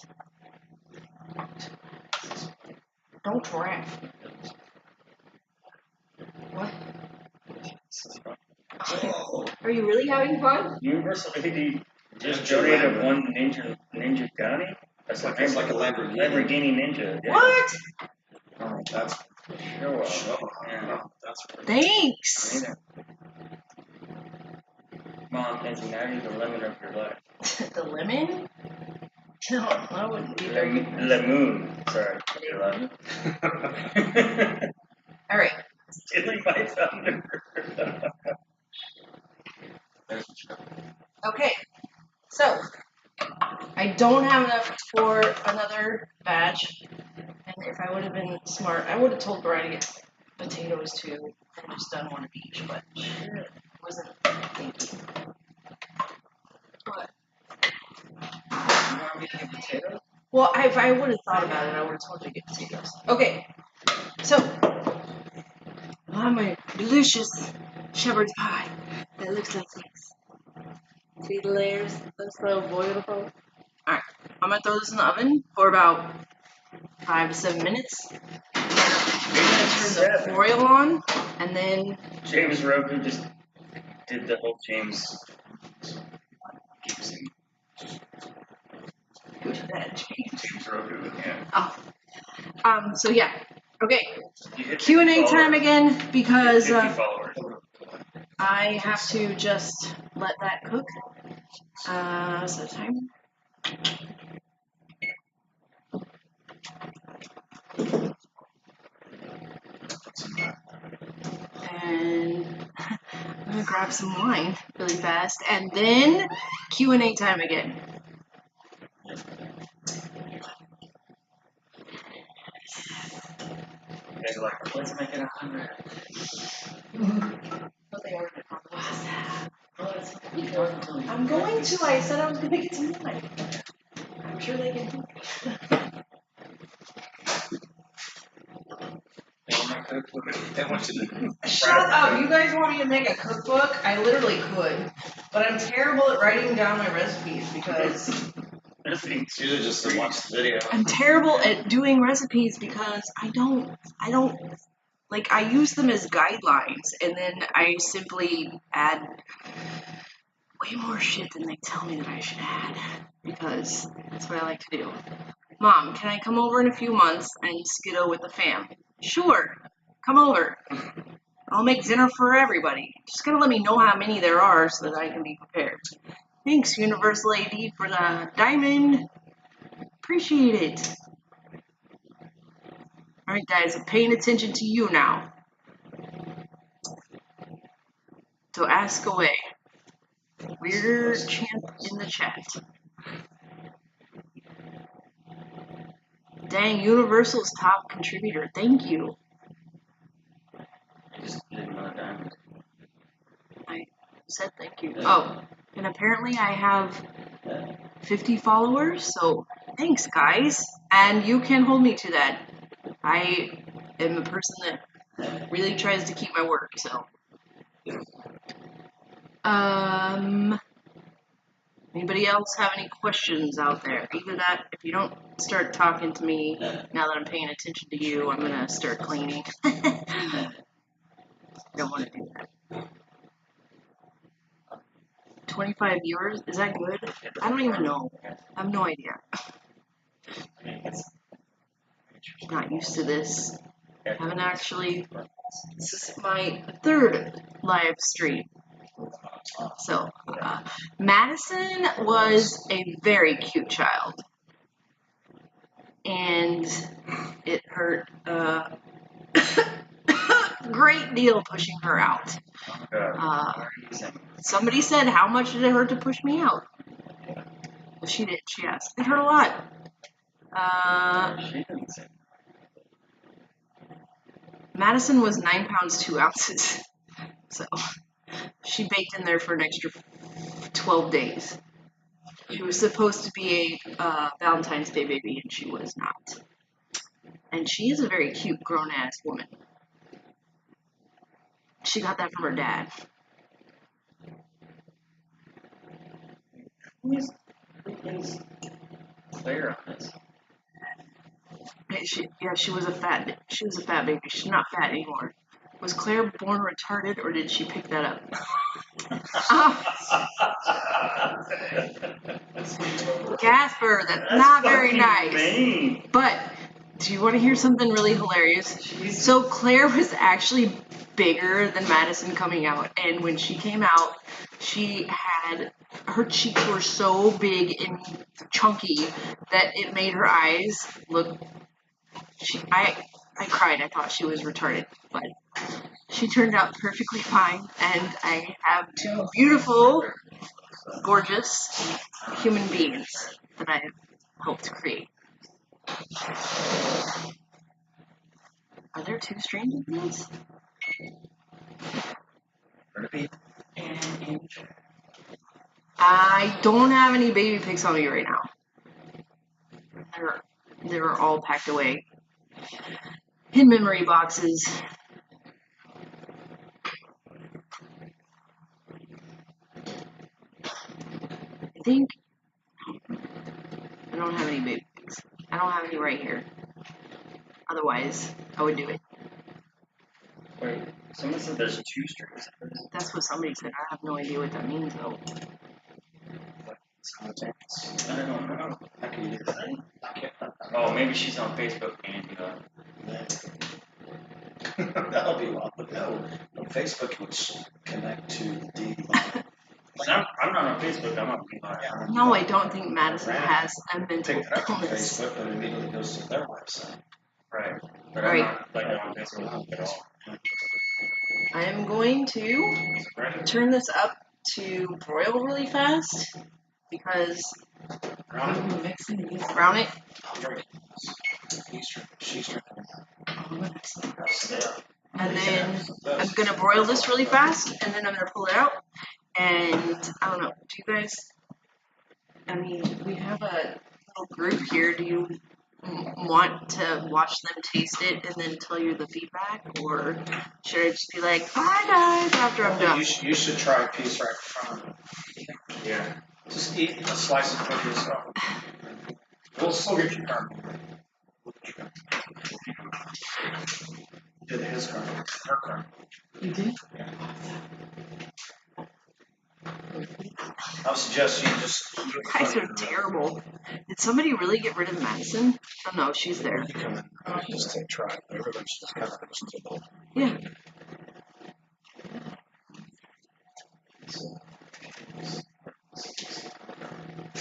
Don't draft. What? Are you really having fun? Universal lady just donated 1 ninja Gani? It's like a Lamborghini. Lamborghini Ninja. Yeah. What? Oh, that's Sure. Yeah. that's pretty. Thanks. Mom, thank you. Now you're the lemon of your life. The lemon? No, I wouldn't be very good. Lemon. Sorry. Your life. All right. Stealing my thunder. Okay. So I don't have enough for another batch, and if I would have been smart, I would have told Brian to get potatoes too, and just done one of each. But it wasn't thinking. What? You want me to get potatoes? Well, if I would have thought about it, I would have told you to get potatoes. Okay. So. My delicious shepherd's pie that looks like this. See the layers? That's so beautiful. Alright, I'm gonna throw this in the oven for about 5 to 7 minutes. I'm gonna turn the broil on, and then. James Roku just did the whole James Gibson. Who did that, James? James Roku, yeah. Oh. So yeah. Okay. You Q&A time again because 50 followers. I have to just let that cook. So time. And I'm gonna grab some wine really fast, and then Q&A time again. You guys are like, let's make it 100. But they ordered it on WhatsApp. I'm going to. I said I was gonna get some wine. I'm sure they can do it. Shut up! You guys want me to make a cookbook? I literally could, but I'm terrible at writing down my recipes because It's usually just to watch the video. I'm terrible at doing recipes because I don't like, I use them as guidelines, and then I simply add way more shit than they tell me that I should add, because that's what I like to do. Mom, can I come over in a few months and skiddo with the fam? Sure, come over. I'll make dinner for everybody. Just gotta let me know how many there are so that I can be prepared. Thanks, Universal AD, for the diamond. Appreciate it. Alright, guys, I'm paying attention to you now. So ask away. Weird champ in the chat. Dang, Universal's top contributor. Thank you. I just did another diamond. I said thank you. Oh, and apparently I have 50 followers, so thanks, guys. And you can hold me to that. I am a person that really tries to keep my word, so. Anybody else have any questions out there? Either that, if you don't start talking to me now that I'm paying attention to you, I'm gonna start cleaning. I don't want to do that. 25 viewers? Is that good? I don't even know. I have no idea. Not used to this. I haven't actually. This is my third live stream. So, Madison was a very cute child. And it hurt a great deal pushing her out. Somebody said, how much did it hurt to push me out? Well, she did, she asked. It hurt a lot. She didn't say. Madison was 9 pounds 2 ounces. So, she baked in there for an extra 12 days. She was supposed to be a Valentine's Day baby, and she was not. And she is a very cute, grown-ass woman. She got that from her dad. Who is Claire on this? She was a fat baby. She's not fat anymore. Was Claire born retarded, or did she pick that up? Casper, that's not very nice. Mean. But do you want to hear something really hilarious? So Claire was actually bigger than Madison coming out, and when she came out, her cheeks were so big and chunky that it made her eyes look. I cried. I thought she was retarded, but she turned out perfectly fine, and I have 2 beautiful, gorgeous human beings that I have helped create. Are there 2 strange of these? I don't have any baby pics on me right now. They're all packed away in memory boxes. I think I don't have any baby pics. I don't have any right here. Otherwise, I would do it. Wait, someone said there's 2 strings. That's what somebody said. I have no idea what that means, though. I don't know. I can do that. Oh, maybe she's on Facebook and do that. That'll be well, but no. On Facebook, it would connect to the I'm not on Facebook. I'm on Beeline. No, I don't think Madison has a mental pick it up on illness. Facebook, but it immediately goes to their website. Right. But Right. I'm not like on Facebook at all. I am going to Right. turn this up to broil really fast because brown it. She's drinking. And then I'm gonna broil this really fast, and then I'm gonna pull it out. And I don't know. Do you guys? I mean, we have a little group here. Do you want to watch them taste it and then tell you the feedback, or should I just be like, "Bye, guys," after I'm done? You should try a piece right in front. Yeah. Just eat a slice of for yourself. We'll still get your card. Did his car, her car. You did? Yeah. I would suggest you just. You guys are terrible. Did somebody really get rid of Madison? Oh no, she's there. You come in. Just take try. Everybody's just kind of understandable. Yeah.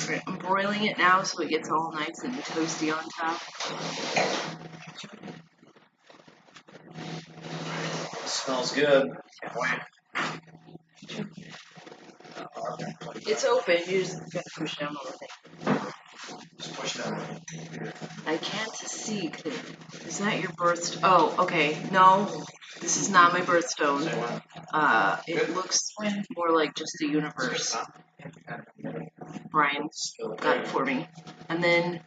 Right, I'm broiling it now so it gets all nice and toasty on top. Smells good. It's open. You just gotta push down on the thing. Just push down. I can't see. Is that your birthstone? Oh, okay. No, this is not my birthstone. It looks more like just a universe. Brian got it for me. And then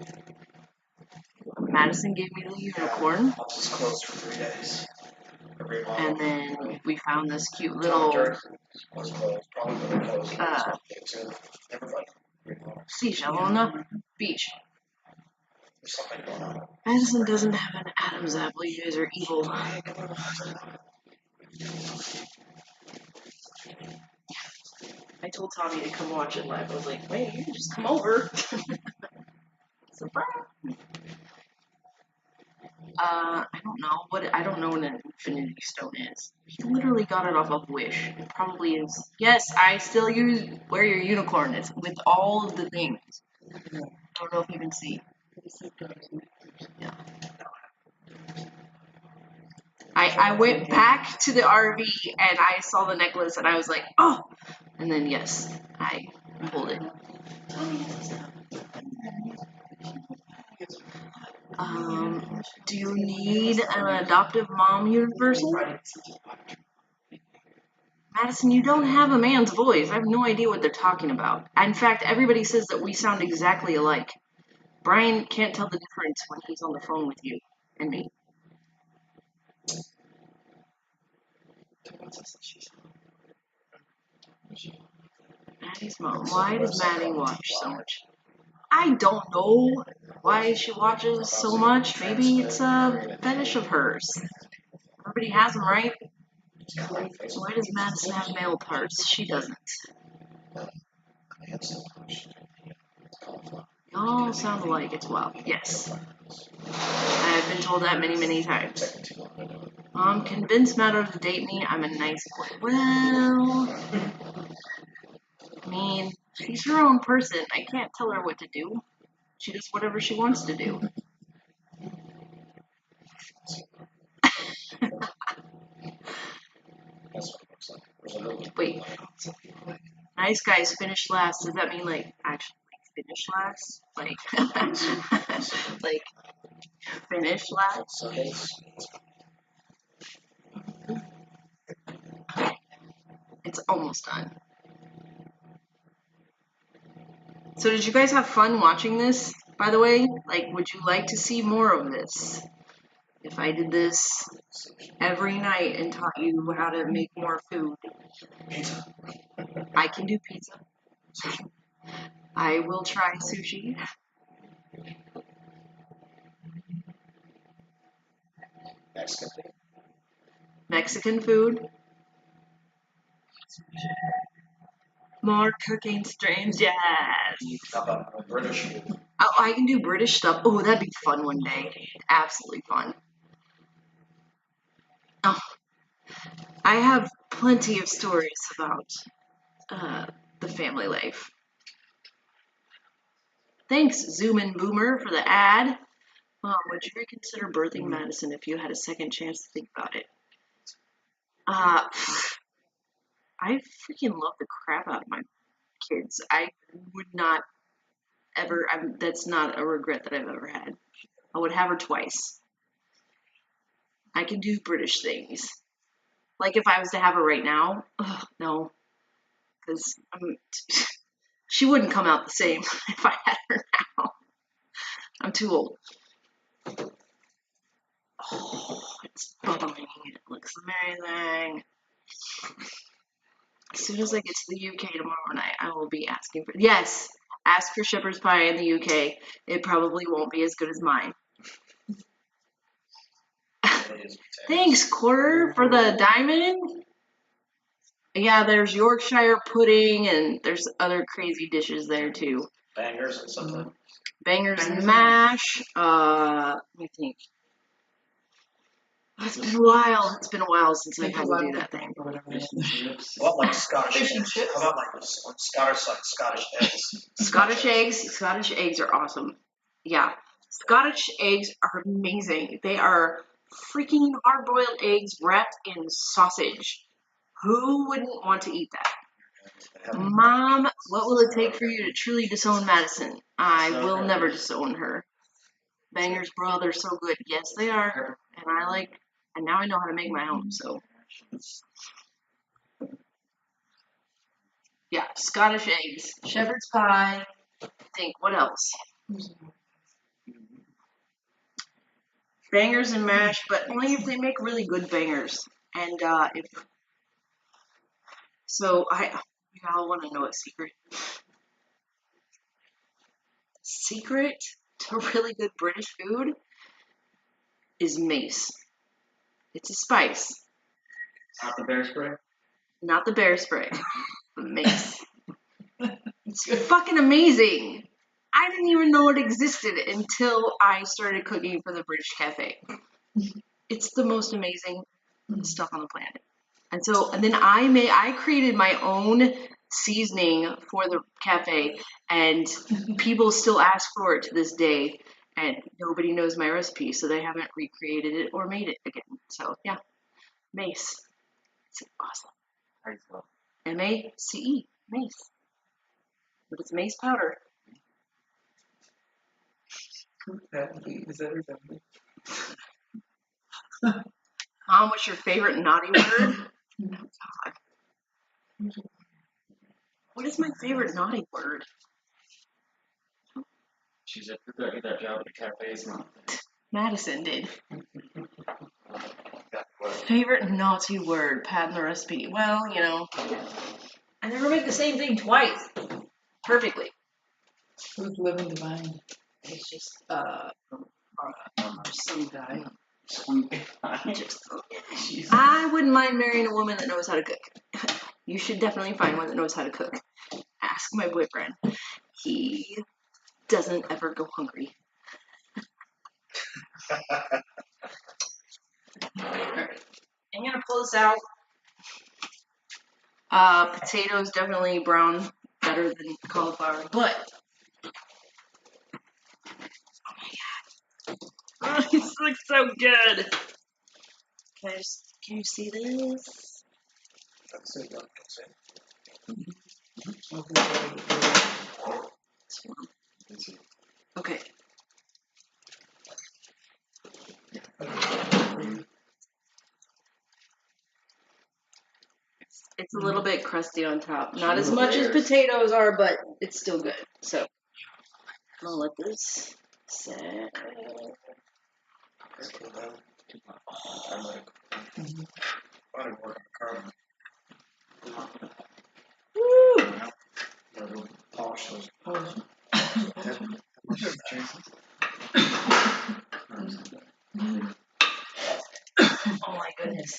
Madison gave me the unicorn. House is closed for 3 days. And then we found this cute little Was closed. Probably going to close. Everybody. seashell on the beach. There's something going on. Madison doesn't have an Adam's apple. You guys are evil. I told Tommy to come watch it live. I was like, wait, you can just come over. Surprise. I don't know I don't know what an infinity stone is. He literally got it off of Wish. It probably is. Yes, I still wear your unicorn. It's with all of the things. I don't know if you can see. Yeah. I went back to the RV and I saw the necklace and I was like, oh! And then yes, I pulled it. Do you need an adoptive mom universal? Madison, you don't have a man's voice. I have no idea what they're talking about. In fact, everybody says that we sound exactly alike. Brian can't tell the difference when he's on the phone with you and me. Maddie's mom. Why does Maddie watch so much? I don't know why she watches so much. Maybe it's a fetish of hers. Everybody has them, right? Why does Madison have male parts? She doesn't. Y'all sound alike as well. Yes. I have been told that many, many times. Convinced Matter to date me. I'm a nice boy. Well, I mean, she's her own person. I can't tell her what to do. She does whatever she wants to do. Wait. Nice guys finish last. Does that mean like actually finish last? Like like finish last? It's almost done. So did you guys have fun watching this, by the way? Like, would you like to see more of this? If I did this every night and taught you how to make more food. Pizza. I can do pizza. I will try sushi. Mexican food. More cooking streams, yes. How about British food? Oh, I can do British stuff. Oh, that'd be fun one day. Absolutely fun. Oh, I have plenty of stories about the family life. Thanks, Zoom and Boomer, for the ad. Mom, would you reconsider birthing Madison if you had a second chance to think about it? I freaking love the crap out of my kids. I would not ever, that's not a regret that I've ever had. I would have her twice. I can do British things. Like if I was to have her right now, no. Because she wouldn't come out the same if I had her now. I'm too old. Oh, it's bubbling. It looks amazing. As soon as I get to the UK tomorrow night, I will be asking for... Yes, ask for shepherd's pie in the UK. It probably won't be as good as mine. Thanks, Quarter, for the diamond. Yeah, there's Yorkshire pudding, and there's other crazy dishes there too. Bangers and something. Bangers and mash. Let me think. It's been a while. It's been a while since I've had to do that thing. What, like Scottish eggs? How about like Scottish eggs? Scottish eggs are awesome. Yeah, Scottish eggs are amazing. They are freaking hard-boiled eggs wrapped in sausage. Who wouldn't want to eat that? Mom, what will it take for you to truly disown Madison? I will never disown her. Bangers, bro, they're so good. Yes, they are. And now I know how to make my own, so. Yeah, Scottish eggs, shepherd's pie. What else? Bangers and mash, but only if they make really good bangers. And y'all want to know a secret? Secret to really good British food is mace. It's a spice. Not the bear spray? Not the bear spray, but mace. It's fucking amazing. I didn't even know it existed until I started cooking for the British Cafe. It's the most amazing stuff on the planet. And then I created my own seasoning for the cafe, and people still ask for it to this day, and nobody knows my recipe, so they haven't recreated it or made it again. So yeah, mace. It's awesome. M-A-C-E, mace. But it's mace powder. Is everything? Mom, what's your favorite naughty word? God. What is my favorite naughty word? She said, "Who got you that job at the cafe's mom?" Madison did. Favorite naughty word, pad in the recipe. Well, I never make the same thing twice. Perfectly. Who's living divine? It's just some guy. I wouldn't mind marrying a woman that knows how to cook. You should definitely find one that knows how to cook. Ask my boyfriend. He doesn't ever go hungry. Alright. I'm gonna pull this out. Potatoes definitely brown better than cauliflower, but oh, this looks so good. Can you see this? Okay. It's a little bit crusty on top. Not as much as potatoes are, but it's still good. So, I'm gonna let this set. Woo! Polish those. Oh my goodness.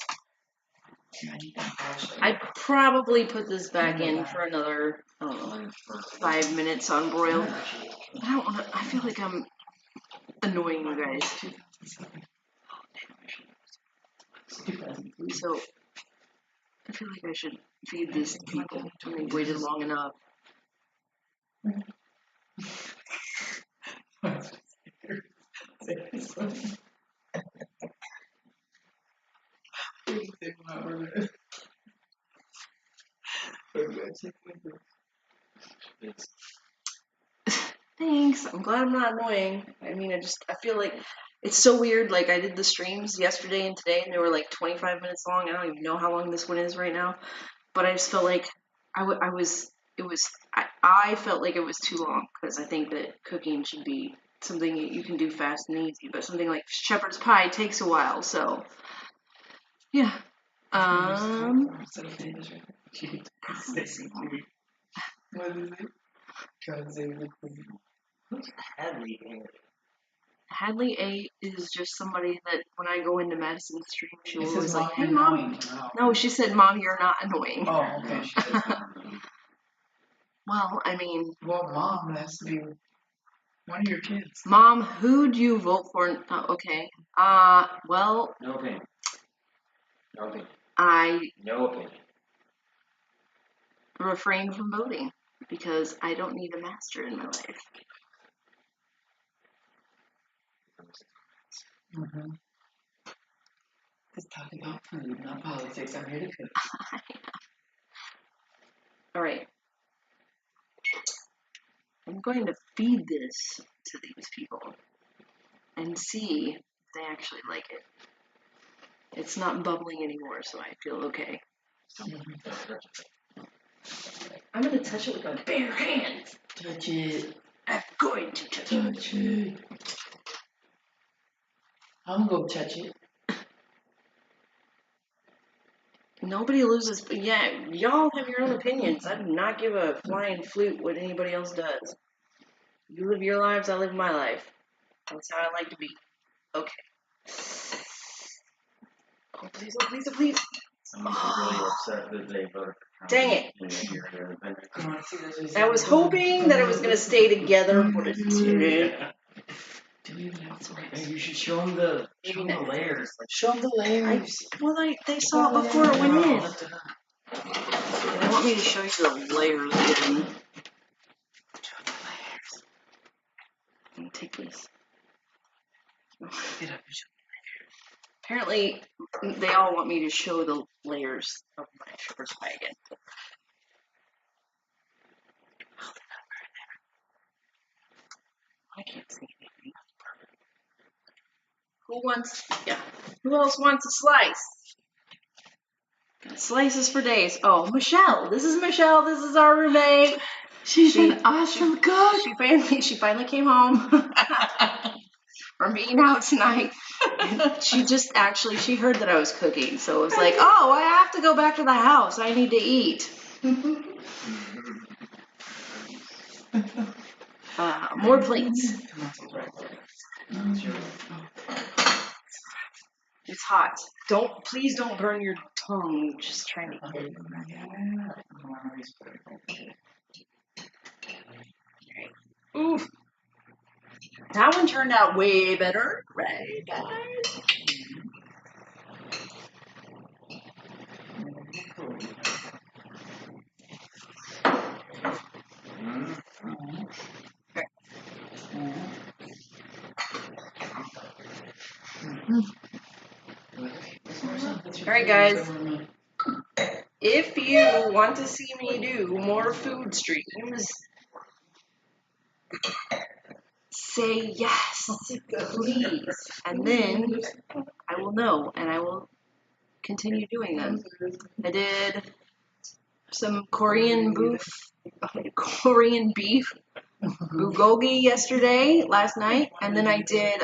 I'd probably put this back in for another, 5 minutes on broil. I feel like I'm annoying you guys. So, I feel like I should feed this to people when they've waited long enough. Thanks. I'm glad I'm not annoying. I mean, I feel like it's so weird. Like, I did the streams yesterday and today, and they were like 25 minutes long. I don't even know how long this one is right now. But I just felt like I felt like it was too long, because I think that cooking should be something that you can do fast and easy. But something like shepherd's pie takes a while, so yeah. Hadley A is just somebody that when I go into Madison's stream, she It was says always like, mom "Hey, you're mom." annoying. Oh. No, she said, "Mom, you're not annoying." Oh, okay. Well, I mean, Well, mom has to be one of your kids. Mom, who'd you vote for? Okay. Well, No opinion. No opinion. I No opinion. refrain from voting because I don't need a master in my life. Mm-hmm. Let's talk about food, not politics. I'm here to cook. All right. I'm going to feed this to these people and see if they actually like it. It's not bubbling anymore, so I feel okay. I'm going to touch it with my bare hands. Touch it. I'm going to touch it. Touch it. I'm gonna go touch it. Nobody loses. Yeah, y'all have your own opinions. I do not give a flying flute what anybody else does. You live your lives, I live my life. That's how I like to be. Okay. Oh, please, oh, please, oh, please. Somebody's really upset that they voted for Trump. Dang it. Come on, see this. I was hoping that it was going to stay together, but it didn't. Do we even have to write? Maybe you should show them the layers. Like, Show them the layers. They saw it before it went in. They want me to show you the layers again. Let me take this. Get up. Apparently, they all want me to show the layers of my shepherd's pie again. I can't see anything. Who else wants a slice? Got slices for days. Oh, Michelle. This is Michelle. This is our roommate. She's an awesome cook. She finally came home from being out tonight. And she heard that I was cooking, so it was like, oh, I have to go back to the house. I need to eat. More plates. It's hot. Please don't burn your tongue. Just trying to get it. Oof. That one turned out way better, right, guys? All right, guys. If you want to see me do more food streams, say yes, please, and then I will know, and I will continue doing them. I did some Korean beef bulgogi last night, and then I did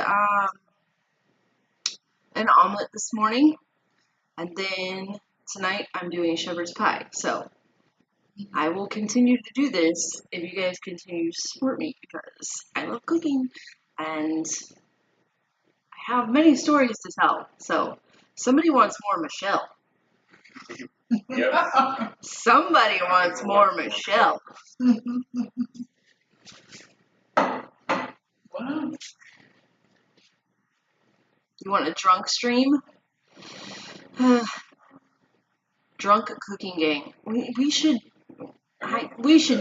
an omelet this morning, and then tonight I'm doing shepherd's pie. So I will continue to do this if you guys continue to support me because I love cooking and I have many stories to tell. So somebody wants more Michelle. Yep. Somebody wants more Michelle. Wow. You want a drunk stream? Drunk cooking gang. We should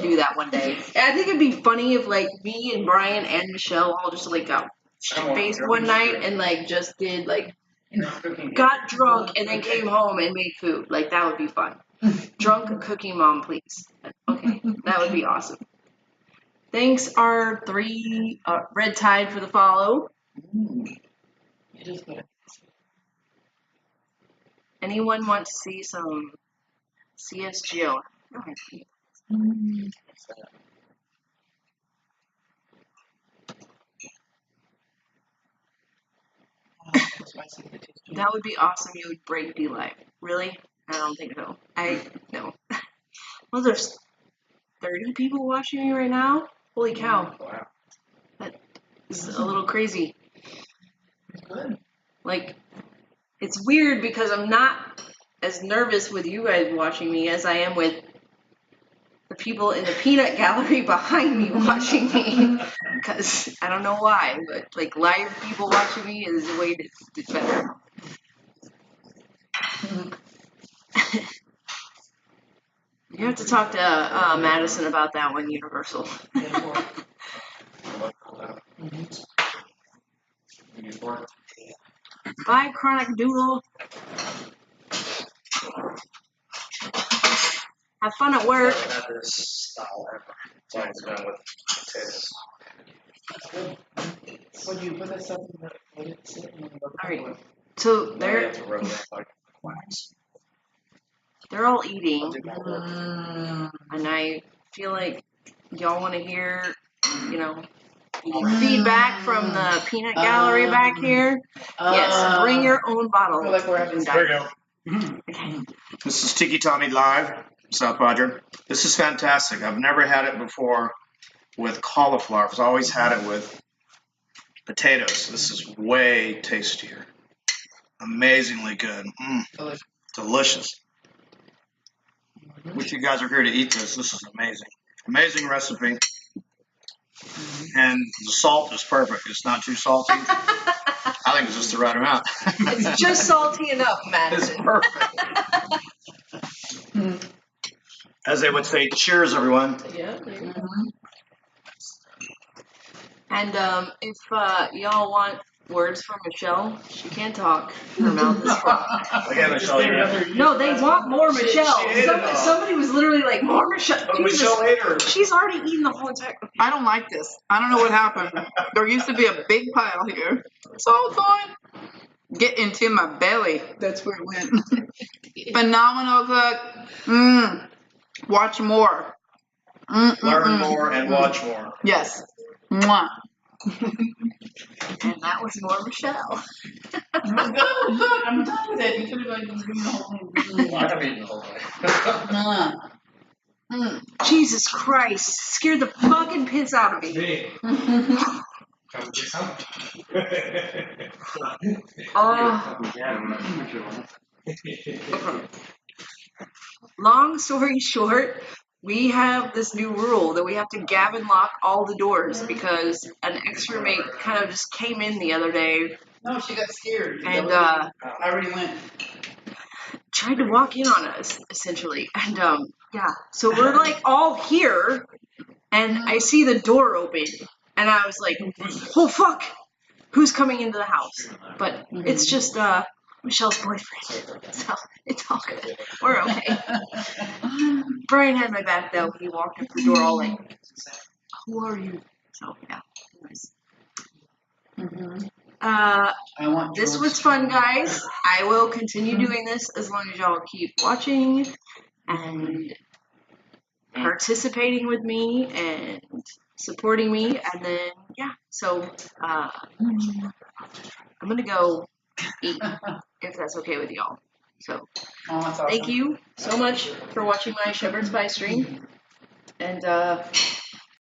do that one day. I think it'd be funny if like me and Brian and Michelle all just like got shit-faced one night and like just did like got drunk and then came home and made food. Like that would be fun. Drunk cooking mom, please. Okay, that would be awesome. Thanks, R3 Red Tide for the follow. It is good. Anyone want to see some CSGO? That would be awesome. You would break D-Live. Really? I don't think so. No. Well, there's 30 people watching me right now? Holy cow. Wow. That is a little crazy. Like, it's weird because I'm not as nervous with you guys watching me as I am with the people in the peanut gallery behind me watching me. Because I don't know why, but like live people watching me is the way it's better. You have to talk to Madison about that one, Universal. Bye, Chronic Doodle. Have fun at work. I've never had this style ever. It's always been with potatoes. Would you put that stuff in the Alright, so You they're have to rub it up like wax. they're all eating, Mm. and I feel like y'all want to hear, you know, feedback from the peanut gallery back here. Yes, bring your own I bottle. feel like we're having There you go. This is Tiki Tommy Live, South Padre. This is fantastic. I've never had it before with cauliflower. I've always had it with potatoes. This is way tastier. Amazingly good. Delicious. Wish you guys are here to eat this. This is amazing. Amazing recipe. And the salt is perfect. It's not too salty. I think it's just the right amount. It's just salty enough, It's Madison. perfect. As they would say, cheers, everyone. Yeah. And if y'all want words from Michelle, she can't talk. Her mouth is full. Okay, Michelle, you're No, they want more Michelle. she ate it all. Somebody was literally like, more Michelle. But Jesus. Michelle ate her. She's already eaten the whole entire. I don't like this. I don't know what happened. There used to be a big pile here. It's all gone. Get into my belly. That's where it went. Phenomenal cook. Watch more. Learn more and watch more. Yes. Mwah. And that was more Michelle. It was good. I'm done with it. You could have like just given me the whole thing. I've eaten the whole thing. Jesus Christ. Scared the fucking piss out of me. Come get some. Long story short, we have this new rule that we have to Gavin lock all the doors because an extra mate kind of just came in the other day No, she got scared. and I already went. tried to walk in on us, essentially. And yeah, so we're like all here, and I see the door open, and I was like, oh fuck, who's coming into the house? But it's just Michelle's boyfriend, so it's all good. We're okay. Brian had my back though. He walked up the door all like, who are you? So yeah, anyways. I want This was fun, guys. I will continue doing this as long as y'all keep watching and participating with me and supporting me. And then, yeah, so I'm going to go eat, if that's okay with y'all. So that's awesome. thank you so much for watching my Shepherd's Pie stream. And